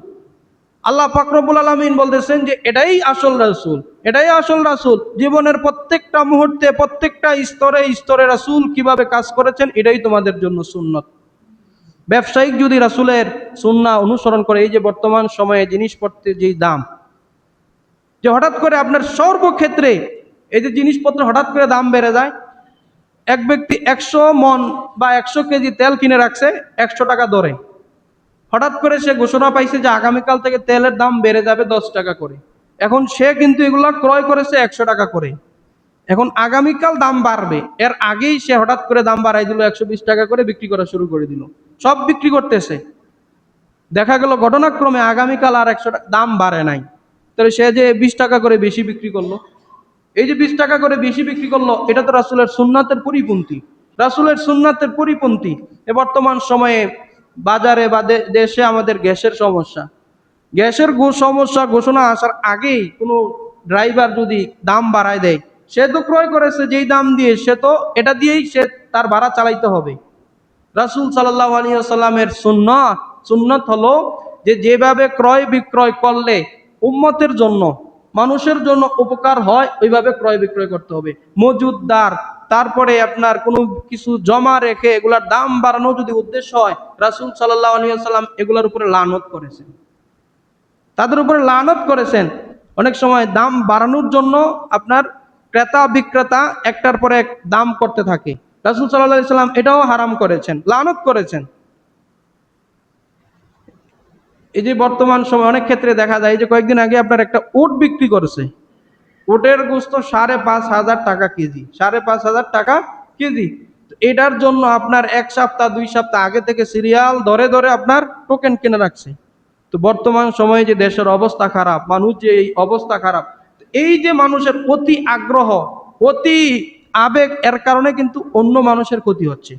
আল্লাহ পাক রব্বুল আলামিন বলতেছেন যে এটাই আসল রাসূল, এটাই আসল রাসূল। জীবনের প্রত্যেকটা মুহূর্তে, প্রত্যেকটা স্তরে স্তরে রাসূল কিভাবে কাজ করেছেন এটাই তোমাদের জন্য সুন্নত। ব্যবসায়িক যদি রাসূলের সুন্নাহ অনুসরণ করে, এই যে বর্তমান সময়ে জিনিসপত্রের যে দাম, যে হঠাৎ করে আপনার সর্বক্ষেত্রে এই যে জিনিসপত্র হঠাৎ করে দাম বেড়ে যায়। এক ব্যক্তি 100 মন বা 100 কেজি তেল কিনে রাখছে 100 টাকা দরে, হঠাৎ করে সে ঘোষণা পাইছে যে আগামীকাল থেকে তেলের দাম বেড়ে যাবে 10 টাকা করে। এখন সে কিন্তু এগুলা ক্রয় করেছে 100 টাকা করে, এখন আগামীকাল দাম বাড়বে, এর আগেই সে হঠাৎ করে দাম বাড়াই দিল, 120 টাকা করে বিক্রি করা শুরু করে দিল। সব বিক্রি করতেছে, দেখা গেল ঘটনাক্রমে আগামীকাল আর 100 টাকা দাম বাড়ে নাই, তাহলে সে যে 20 টাকা করে বেশি বিক্রি করলো। এই যে 20 টাকা করে বেশি বিক্রি করলো, এটা তো রাসূলের সুন্নাতের পরিপন্থী, রাসূলের সুন্নাতের পরিপন্থী। বর্তমান সময়ে বাজারে বা দেশে আমাদের গ্যাসের সমস্যা, গ্যাসের সমস্যা ঘোষণা আসার আগেই কোনো ড্রাইভার যদি দাম বাড়ায় দেয়, সে তো ক্রয় করেছে যেই দাম দিয়ে, সে তো এটা দিয়েই সে তার ভাড়া চালাইতে হবে। রাসূল সাল্লাল্লাহু আলাইহি ওয়াসাল্লামের সুন্নত হলো যে যেভাবে ক্রয় বিক্রয় করলে উম্মতের জন্য, মানুষের জন্য উপকার হয়, ওইভাবে ক্রয় বিক্রয় করতে হবে। মজুদদার, তারপরে আপনার কোনো কিছু জমা রেখে এগুলার দাম বাড়ানো যদি উদ্দেশ্য হয়, রাসূল সাল্লাল্লাহু আলাইহি ওয়াসাল্লাম এগুলোর উপরে লানত করেছেন, তাদের উপরে লানত করেছেন। অনেক সময় দাম বাড়ানোর জন্য আপনার ক্রেতা বিক্রেতা একটার পরে এক দাম করতে থাকে, রাসূল সাল্লাল্লাহু আলাইহি সাল্লাম এটাও হারাম করেছেন, লানত করেছেন। এই যে বর্তমান সময় অনেক ক্ষেত্রে দেখা যায়, যে কয়েকদিন আগে আপনার একটা উট বিক্রি করেছে, উটের গোস্ত 5,500 টাকা কেজি, 5,500 টাকা কেজি। এটার জন্য আপনার 1 সপ্তাহ 2 সপ্তাহ আগে থেকে সিরিয়াল ধরে ধরে আপনার টোকেন কিনে রাখছে। তো বর্তমান সময়ে যে দেশের অবস্থা খারাপ, মানুষ যে এই অবস্থা খারাপ, এই যে মানুষের অতি আগ্রহ, অতি আবেগ, এর কারণে কিন্তু অন্য মানুষের ক্ষতি হচ্ছে।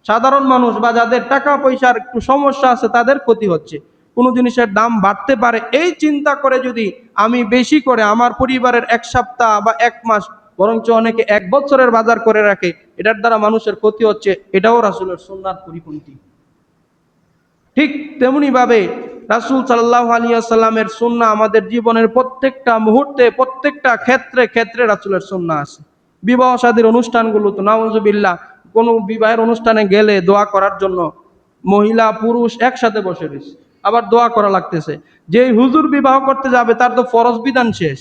সাধারণ মানুষ বা যাদের টাকা পয়সার একটু সমস্যা আছে তাদের ক্ষতি হচ্ছে। কোনো জিনিসের দাম বাড়তে পারে এই চিন্তা করে যদি আমি বেশি করে আমার পরিবারের 1 সপ্তাহ বা 1 মাস, বরঞ্চ অনেকে 1 বছরের বাজার করে রাখে, এটার দ্বারা মানুষের ক্ষতি হচ্ছে, এটাও রাসূলের সুন্নাত পরিপন্থী। ঠিক তেমনি ভাবে রাসূল সাল্লাল্লাহু আলাইহি ওয়াসাল্লামের সুন্নাহ আমাদের জীবনের প্রত্যেকটা মুহূর্তে, প্রত্যেকটা ক্ষেত্রে ক্ষেত্রে রাসূলের সুন্নাহ আছে। বিবাহ শাদীর অনুষ্ঠানগুলো তো নাউজুবিল্লাহ, কোনো বিবাহের অনুষ্ঠানে গেলে দোয়া করার জন্য মহিলা পুরুষ একসাথে বসে রয়েছে, আবার দোয়া করা লাগতেছে। যেই হুজুর বিবাহ করতে যাবে তার তো ফরজ বিধান শেষ।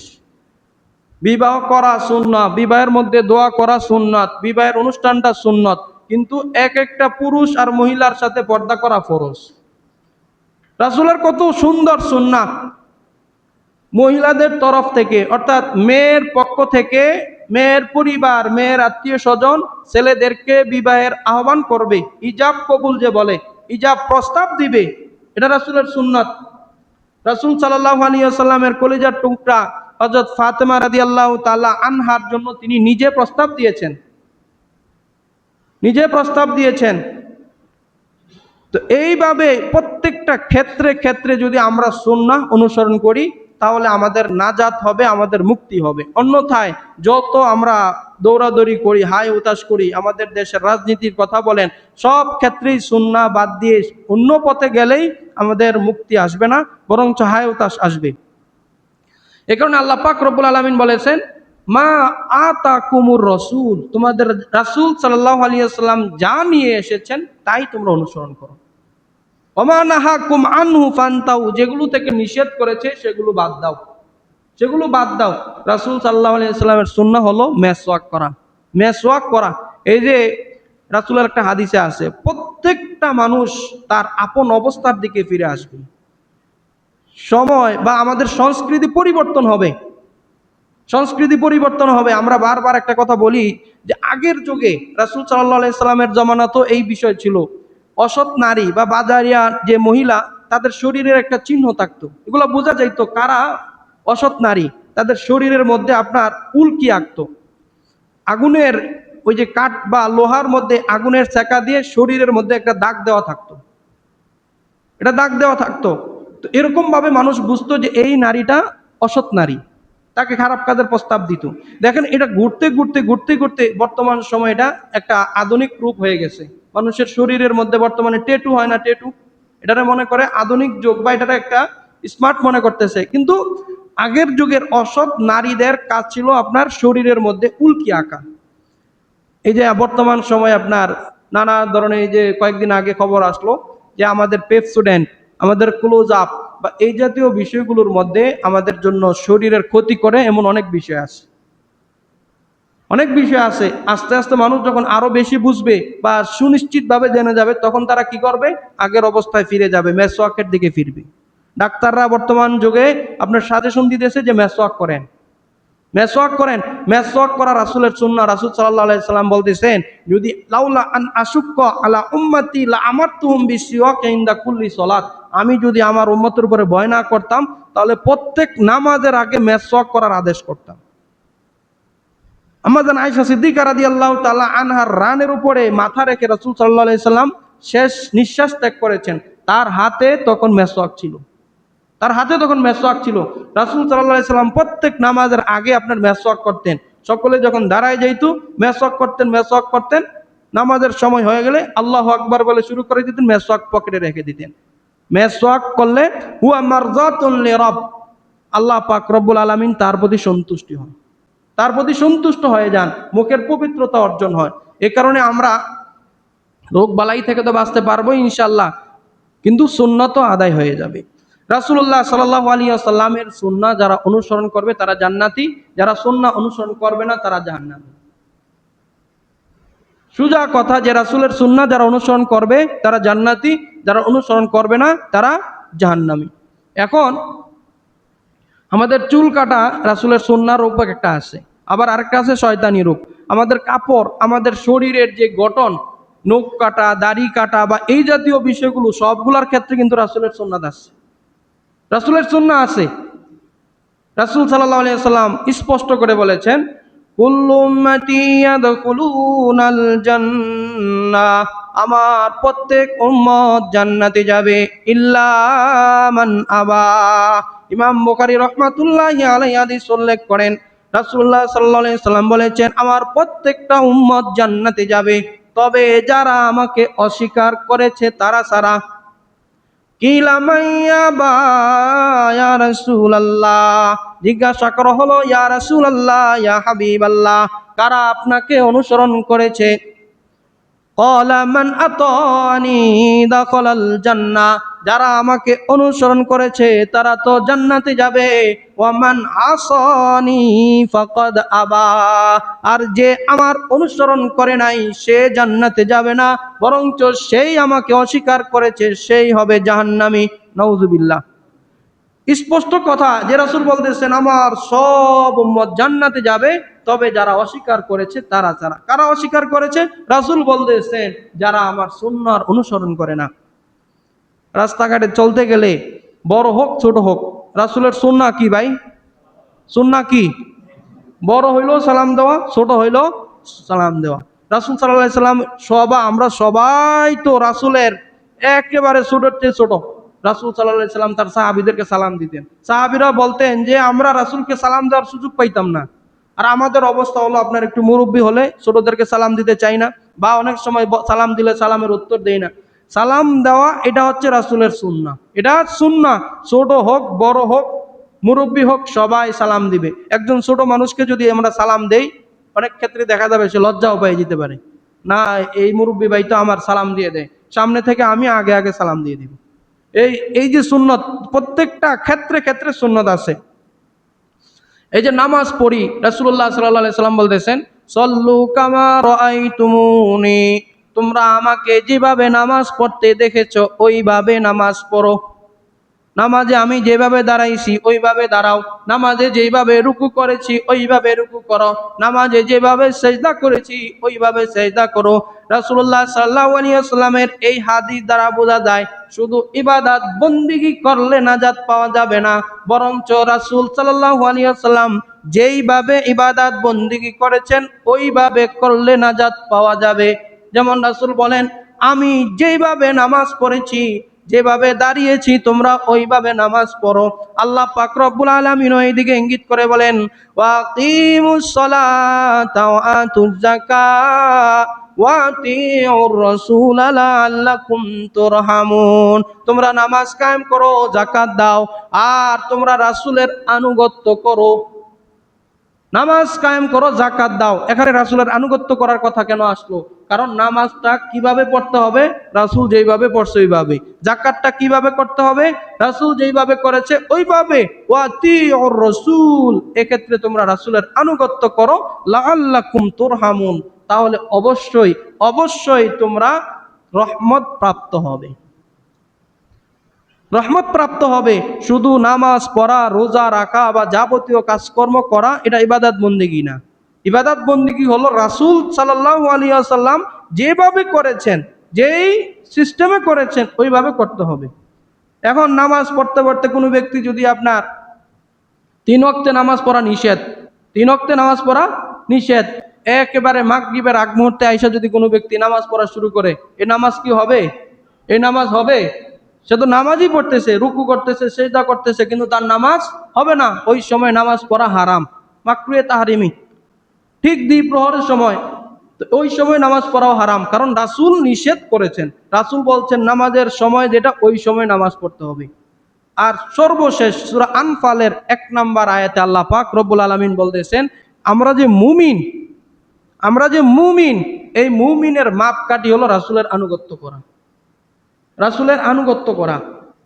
বিবাহ করা সুন্নাত, বিবাহের মধ্যে দোয়া করা সুন্নাত, বিবাহের অনুষ্ঠানটা সুন্নাত, কিন্তু এক একটা পুরুষ আর মহিলার সাথে পর্দা করা ফরজ। রাসূলের কত সুন্দর সুন্নাহ, মহিলাদের তরফ থেকে, অর্থাৎ মেয়ের পক্ষ থেকে, মেয়ের পরিবার, মেয়ের আত্মীয় স্বজন ছেলেদেরকে বিবাহের আহ্বান করবে, ইজাব কবুল যে বলে, ইজাব প্রস্তাব দিবে, এটা রাসূলের সুন্নাত। রাসূল সাল্লাল্লাহু আলাইহি ওয়াসাল্লামের কলিজার টুকরা হযরত ফাতেমা রাদিয়াল্লাহু তাআলা আনহার জন্য তিনি নিজে প্রস্তাব দিয়েছেন, নিজে প্রস্তাব দিয়েছেন। তো এইভাবে প্রত্যেকটা ক্ষেত্রে ক্ষেত্রে যদি আমরা সুন্নাহ অনুসরণ করি, তাহলে আমাদের নাজাত হবে, আমাদের মুক্তি হবে। অন্যথায় যত আমরা দৌড়াদৌড়ি করি, হাই উতাস করি, আমাদের দেশের রাজনীতির কথা বলেন, সব ক্ষেত্রেই সুন্নাহ বাদ দিয়ে অন্য পথে গেলেই আমাদের মুক্তি আসবে না, বরঞ্চ হাই উতাস আসবে। এ কারণে আল্লাহ পাক রব্বুল আলামিন বলেছেন, মা আতাকুমুর রাসূল, তোমাদের রাসূল সাল্লাল্লাহু আলাইহি ওয়াসাল্লাম যা নিয়ে এসেছেন তাই তোমরা অনুসরণ করো। ওমা নাহাকুম আনহু ফান্তাউ, যেগুলো থেকে নিষেধ করেছে সেগুলো বাদ দাও, সেগুলো বাদ দাও। রাসূল সাল্লাল্লাহু আলাইহি ওয়াসাল্লামের সুন্নাহ হলো মেসওয়াক করা, মেসওয়াক করা। এই যে রাসূলের একটা হাদিসে আছে, প্রত্যেকটা মানুষ তার আপন অবস্থার দিকে ফিরে আসবে। সময় বা আমাদের সংস্কৃতি পরিবর্তন হবে, সংস্কৃতি পরিবর্তন হবে। আমরা বারবার একটা কথা বলি যে আগের যুগে রাসূল সাল্লাল্লাহু আলাইহি সাল্লামের জামানা তো এই বিষয় ছিল, অসৎ নারী বা বাজারিয়া যে মহিলা, তাদের শরীরের একটা চিহ্ন থাকতো, এগুলো বোঝা যাইতো কারা অসৎ নারী। তাদের শরীরের মধ্যে আপনার উল্কি আঁকতো, আগুনের ওই যে কাঠ বা লোহার মধ্যে আগুনের সেকা দিয়ে শরীরের মধ্যে একটা দাগ দেওয়া থাকতো, এটা দাগ দেওয়া থাকতো। তো এরকম ভাবে মানুষ বুঝতো যে এই নারীটা অসৎ নারী, তাকে খারাপ কাজের প্রস্তাব দিত। দেখেন এটা ঘুরতে ঘুরতে ঘুরতে ঘুরতে বর্তমান সময় এটা একটা আধুনিক রূপ হয়ে গেছে। মানুষের শরীরের মধ্যে বর্তমানে টেটু হয় না, টেটু, এটারে মনে করে আধুনিক যুগ বা এটা একটা স্মার্ট মনে করতেছে। কিন্তু আগের যুগের অসৎ নারীদের কাজ ছিল আপনার শরীরের মধ্যে উল্কি আঁকা। এই যে বর্তমান সময় আপনার নানা ধরনের, এই যে কয়েকদিন আগে খবর আসলো যে আমাদের পেপসোডেন্ট, আমাদের ক্লোজ আপ বা এই জাতীয় বিষয়গুলোর মধ্যে আমাদের জন্য শরীরের ক্ষতি করে এমন অনেক বিষয় আছে, অনেক বিষয় আছে। আস্তে আস্তে মানুষ যখন আরো বেশি বুঝবে বা সুনিশ্চিতভাবে জেনে যাবে, তখন তারা কি করবে, আগের অবস্থায় ফিরে যাবে, মেসওয়াকের দিকে ফিরবে। ডাক্তাররা বর্তমান যুগে আপনার সাজেশন দিতেছে যে মেসওয়াক করেন, মেসওয়াক করেন। মেসওয়াক করা রাসূলের সুন্নাহ। রাসূল সাল্লাল্লাহু আলাইহি সাল্লাম বলতেছেন, যদি লাউলা আন আশুক্কা আলা উম্মতি লা আমারতুহুম বিসওয়াক ইনদা কুল্লি সালাত, আমি যদি আমার উম্মতের উপরে ভয় না করতাম, তাহলে প্রত্যেক নামাজের আগে মেসওয়াক করার আদেশ করতাম। আম্মা জান আয়েশা সিদ্দিকা রাদিয়াল্লাহু তাআলা আনহার রানের উপরে মাথা রেখে রাসূল সাল্লাল্লাহু আলাইহি সাল্লাম শেষ নিঃশ্বাস ত্যাগ করেছেন। তার হাতে তখন মেসওয়াক ছিল। তার হাতে তখন মেসওয়াক ছিল। রাসূল সাল্লাল্লাহু আলাইহি সাল্লাম প্রত্যেক নামাজের আগে আপনার মেসওয়াক করতেন। সকলে যখন দাঁড়ায় যাইত মেসওয়াক করতেন। নামাজের সময় হয়ে গেলে আল্লাহু আকবার বলে শুরু করে দিতেন, মেসওয়াক পকেটে রেখে দিতেন। মেসওয়াক করলে হুয়া মারযাতুন লিরাব, আল্লাহ পাক রব্বুল আলামিন তার প্রতি সন্তুষ্টি হন, তার প্রতি সন্তুষ্ট হয়ে যান, মুখের পবিত্রতা অর্জন হয়। এ কারণে আমরা রোগ বালাই থেকে তো বাঁচতে পারবো ইনশাআল্লাহ, কিন্তু সুন্নাত আদায় হয়ে যাবে। রাসূলুল্লাহ সাল্লাল্লাহু আলাইহি ওয়াসাল্লামের সুন্নাহ যারা অনুসরণ করবে তারা জান্নাতি, যারা সুন্নাহ অনুসরণ করবে না তারা জাহান্নামী। সোজা কথা যে রাসূলের সুন্নাহ যারা অনুসরণ করবে তারা জান্নাতি, যারা অনুসরণ করবে না তারা জাহান্নামী। এখন আমাদের চুল কাটা রাসূলের সুন্নাহর রূপ একটা আছে, আবার আরেকটা আছে শয়তানি রূপ। আমাদের কাপড়, আমাদের শরীরের যে গঠন, নখ কাটা, দাড়ি কাটা বা এই জাতীয় বিষয়গুলো সবগুলোর ক্ষেত্রে কিন্তু রাসূলের সুন্নাহ আছে, রাসূলের সুন্নাহ আছে। রাসূল সাল্লাল্লাহু আলাইহি ওয়াসাল্লাম স্পষ্ট করে বলেছেন, কুল্লু উম্মতি ইয়াদখুলুনাল জান্নাহ, আমার প্রত্যেক উম্মত জান্নাতে যাবে ইল্লা মান আবা। ইমাম বুখারী রাহমাতুল্লাহি আলাইহি হাদিস উল্লেখ করেন, রাসূলুল্লাহ সাল্লাল্লাহু আলাইহি ওয়াসাল্লাম বলেছেন, আমার প্রত্যেকটা উম্মত জান্নাতে যাবে, তবে যারা আমাকে অস্বীকার করেছে তারা ছাড়া। কিলা মাইয়া বা ইয়া রাসূলুল্লাহ, জিজ্ঞাসা করা হলো ইয়া রাসূলুল্লাহ, ইয়া হাবিবাল্লাহ, কারা আপনাকে অনুসরণ করেছে? ক্বালা মান আতানি দাখালাল জান্নাহ, যারা আমাকে অনুসরণ করেছে তারা তো জান্নাতে যাবে। ওয়া মান আসানি ফাকাদ আবা, আর যে আমার অনুসরণ করে নাই সে জান্নাতে যাবে না, বরঞ্চ সেই আমাকে অস্বীকার করেছে সেই হবে জাহান্নামী। নাউযুবিল্লাহ। স্পষ্ট কথা যে রাসূল বলতেছেন আমার সব উম্মত জান্নাতে যাবে, তবে যারা অস্বীকার করেছে তারা ছাড়া। কারা অস্বীকার করেছে? রাসূল বলতেছেন যারা আমার সুন্নাহর অনুসরণ করে না। রাস্তাঘাটে চলতে গেলে বড় হোক ছোট হোক, রাসূলের সুন্নাহ কি ভাই? সুন্নাহ কি? বড় হইলো সালাম দেওয়া, ছোট হইলো সালাম দেওয়া। রাসূল সাল্লাল্লাহু আলাইহি সাল্লাম আমরা সবাই তো রাসূলের একেবারে ছোটর চেয়ে ছোট। রাসূল সাল্লাল্লাহু আলাইহি সাল্লাম তার সাহাবীদেরকে সালাম দিতেন। সাহাবীরা বলতেন যে আমরা রাসূলকে সালাম দেওয়ার সুযোগ পাইতাম না। আর আমাদের অবস্থা হলো আপনার একটু মুরব্বি হলে ছোটদেরকে সালাম দিতে চাই না, বা অনেক সময় সালাম দিলে সালামের উত্তর দেই না। সালাম দেওয়া এটা হচ্ছে রাসূলের সুন্নাহ, এটা সুন্নাহ। ছোট হোক বড় হোক মুরব্বি হোক সবাই সালাম দিবে। একজন ছোট মানুষকে যদি আমরা সালাম দেই, অনেক ক্ষেত্রে দেখা যাবে সে লজ্জাও পেয়ে যেতে পারে, না এই মুরব্বি ভাই তো আমার সালাম দিয়ে দেয়, সামনে থেকে আমি আগে আগে সালাম দিয়ে দিব। এই যে সুন্নত, প্রত্যেকটা ক্ষেত্রে ক্ষেত্রে সুন্নত আছে। এই যে নামাজ পড়ি, রাসূলুল্লাহ সাল্লাল্লাহু আলাইহি সাল্লাম বলতেছেন সল্লু কামা রাআইতুমুনি, তোমরা আমাকে যেভাবে নামাজ পড়তে দেখেছো ওইভাবে নামাজ পড়ো। নামাজে আমি যেভাবে দাঁড়াইছি ওইভাবে দাঁড়াও, নামাজে যেভাবে রুকু করেছি ওইভাবে রুকু করো, নামাজে যেভাবে সেজদা করেছি ওইভাবে সেজদা করো। রাসূলুল্লাহ সাল্লাল্লাহু আলাইহি ওয়াসাল্লামের এই হাদিস দ্বারা বোঝা যায় শুধু ইবাদত বন্দেগী করলে নাজাত পাওয়া যাবে না, বরঞ্চ রাসূল সাল্লাল্লাহু আলাইহি ওয়াসাল্লাম যেইভাবে ইবাদত বন্দেগী করেছেন ওইভাবে করলে নাজাত পাওয়া যাবে। যেমন রাসূল বলেন, আমি যেইভাবে নামাজ পড়েছি, যেভাবে দাঁড়িয়েছি তোমরা ওইভাবে নামাজ পড়ো। আল্লাহ পাক রব্বুল আলামিন এইদিকে ইঙ্গিত করে বলেন ওয়াকিমুস সালাতা ওয়া আতুজ যাকাত ওয়া আতিউর রাসূল লাআল্লাকুম তুরহামুন, তোমরা নামাজ কায়েম করো, যাকাত দাও, আর তোমরা রাসূলের আনুগত্য করো। নামাজ কায়েম করো, যাকাত দাও। এখানে রাসূলের আনুগত্য করার কথা কেন আসলো? কারণ নামাজটা কিভাবে পড়তে হবে? রাসূল যেইভাবে পড়ছে ওইভাবে। যাকাতটা কিভাবে করতে হবে? রাসূল যেইভাবে করেছে ওইভাবে। ওয়াতিউর রাসূল, এক্ষেত্রে তোমরা রাসূলের আনুগত্য করো, লাআল্লাকুম তুরহামুন, তাহলে অবশ্যই অবশ্যই তোমরা রহমত প্রাপ্ত হবে, রহমত প্রাপ্ত হবে। শুধু নামাজ পড়া, রোজা রাখা বা যাবতীয় কাজকর্ম করা এটা ইবাদত বন্দেগী না। ইবাদত বন্দেগী হলো রাসূল সাল্লাল্লাহু আলাইহি ওয়াসাল্লাম যেভাবে করেছেন, যেই সিস্টেমে করেছেন ওইভাবে করতে হবে। এখন নামাজ পড়তে পড়তে কোনো ব্যক্তি যদি আপনার 3 ওয়াক্তে নামাজ পড়া নিষেধ, 3 ওয়াক্তে নামাজ পড়া নিষেধ। একেবারে মাগরিবের আগ মুহূর্তে আইসা যদি কোনো ব্যক্তি নামাজ পড়া শুরু করে, এই নামাজ কি হবে? এই নামাজ হবে? সে তো নামাজই পড়তেছে, রুকু করতেছে, সেজদা করতেছে, কিন্তু তার নামাজ হবে না। ওই সময় নামাজ পড়া হারাম, মাকরুহে তাহরিমি। ঠিক দ্বিপ্রহরের সময়, তো ওই সময় নামাজ পড়াও হারাম, কারণ রাসূল নিষেধ করেছেন। রাসূল বলছেন নামাজের সময় যেটা, ওই সময় নামাজ পড়তে হবে। আর সর্বশেষ সূরা আনফালের 1 নম্বর আয়াতে আল্লাহ পাক রব্বুল আলামিন বলতেছেন, আমরা যে মুমিন, এই মুমিনের মাপকাঠি হলো রাসূলের আনুগত্য করা। রাসূলের আনুগত্য করা।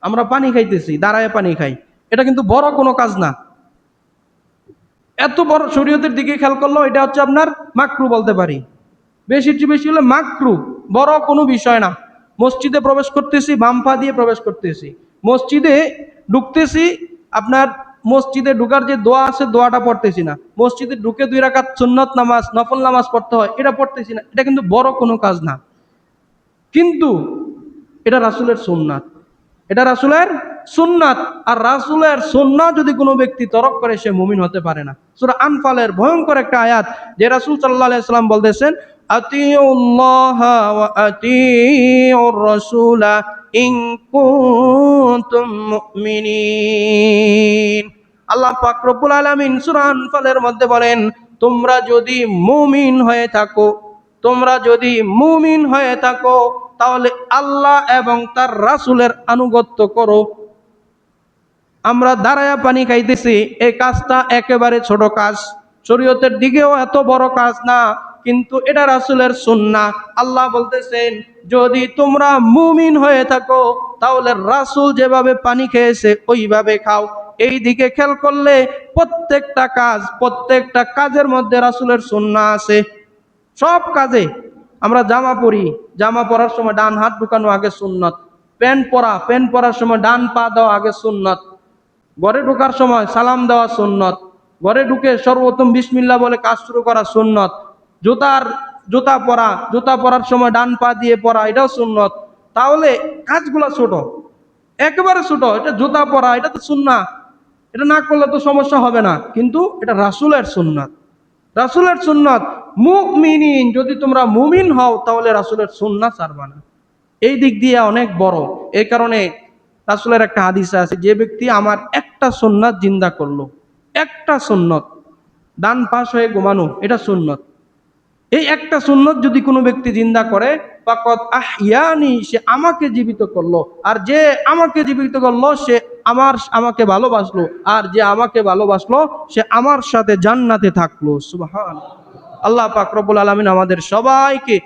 আমরা পানি খাইতেছি, দাঁড়ায় পানি খাই, এটা কিন্তু বড় কোনো কাজ না। এত বড় শরীয়তের দিকে খেয়াল করলো, এটা হচ্ছে আপনার মাকরু বলতে পারি। বেশি হলে মাকরু, বড় কোনো বিষয় না। মসজিদে প্রবেশ করতেছি, বাম পা দিয়ে প্রবেশ করতেছি, মসজিদে ঢুকতেছি, আপনার মসজিদে ঢুকার যে দোয়া আছে দোয়াটা পড়তেছি না, মসজিদে ঢুকে 2 রাকাত সুন্নত নামাজ, নফল নামাজ পড়তে হয়, এটা পড়তেছি না। এটা কিন্তু বড় কোনো কাজ না, কিন্তু এটা রাসূলের সুন্নাত। এটা রাসূলের সুন্নাত। আর রাসূলের সুন্নাত যদি কোনো ব্যক্তি তরক করে, সে মুমিন হতে পারে না। সূরা আনফালের ভয়ঙ্কর একটা আয়াত, যে রাসূল সাল্লাল্লাহু আলাইহি ওয়াসাল্লাম বলতেছেন, আতিউল্লাহা ওয়া আতিউর রাসূলা ইন কুনতুম মুমিনিন। আল্লাহ পাক রব্বুল আলামিন সূরা আনফালের মধ্যে বলেন, তোমরা যদি মুমিন হয়ে থাকো, তাহলে আল্লাহ এবং তার রাসূলের আনুগত্য করো। আমরা দাঁড়ায়া পানি খাইতেছি, এই কাজটা একেবারে ছোট কাজ, শরীয়তের দিকেও এত বড় কাজ না, কিন্তু এটা রাসূলের সুন্নাহ। আল্লাহ বলতেছেন, যদি তোমরা মুমিন হয়ে থাকো, তাহলে রাসূল যেভাবে পানি খেয়েছে ওইভাবে খাও। এই দিকে খেয়াল করলে প্রত্যেকটা কাজের মধ্যে রাসূলের সুন্নাহ আছে। সব কাজে আমরা জামা পরি, জামা পরার সময় ডান হাত ঢুকানো আগে সুন্নত। প্যান্ট পরার সময় ডান পা দেওয়া আগে সুন্নত। ঘরে ঢোকার সময় সালাম দেওয়া সুন্নত। ঘরে ঢুকে সর্বপ্রথম বিসমিল্লাহ বলে কাজ শুরু করা সুন্নত। জুতা পরার সময় ডান পা দিয়ে পরা, এটাও সুন্নত। তাহলে কাজগুলো ছোট, একেবারে ছোট। এটা জুতা পরা, এটা তো সুন্নাহ, এটা না করলে তো সমস্যা হবে না, কিন্তু এটা রাসূলের সুন্নাত। রাসূলের সুন্নাত। মুমিনিন, যদি তোমরা মুমিন হও, তাহলে রাসূলের সুন্নাত ছাড়বা না। এই দিক দিয়ে অনেক বড়। এই কারণে রাসূলের একটা হাদিস আছে, যে ব্যক্তি আমার একটা সুন্নাত জিন্দা করলো, একটা সুন্নত, ডান পাশ হয়ে ঘুমানো, এটা সুন্নত। এই একটা সুন্নত যদি কোনো ব্যক্তি জিন্দা করে, ফাকাদ আহইয়ানি, সে আমাকে জীবিত করলো। আর যে আমাকে জীবিত করলো, সে আমাকে ভালোবাসলো। আর যে আমাকে ভালোবাসলো, সে আমার সাথে জান্নাতে থাকলো। সুবহানাল্লাহ। আল্লাহ পাক রব্বুল আলামিন আমাদের সবাইকে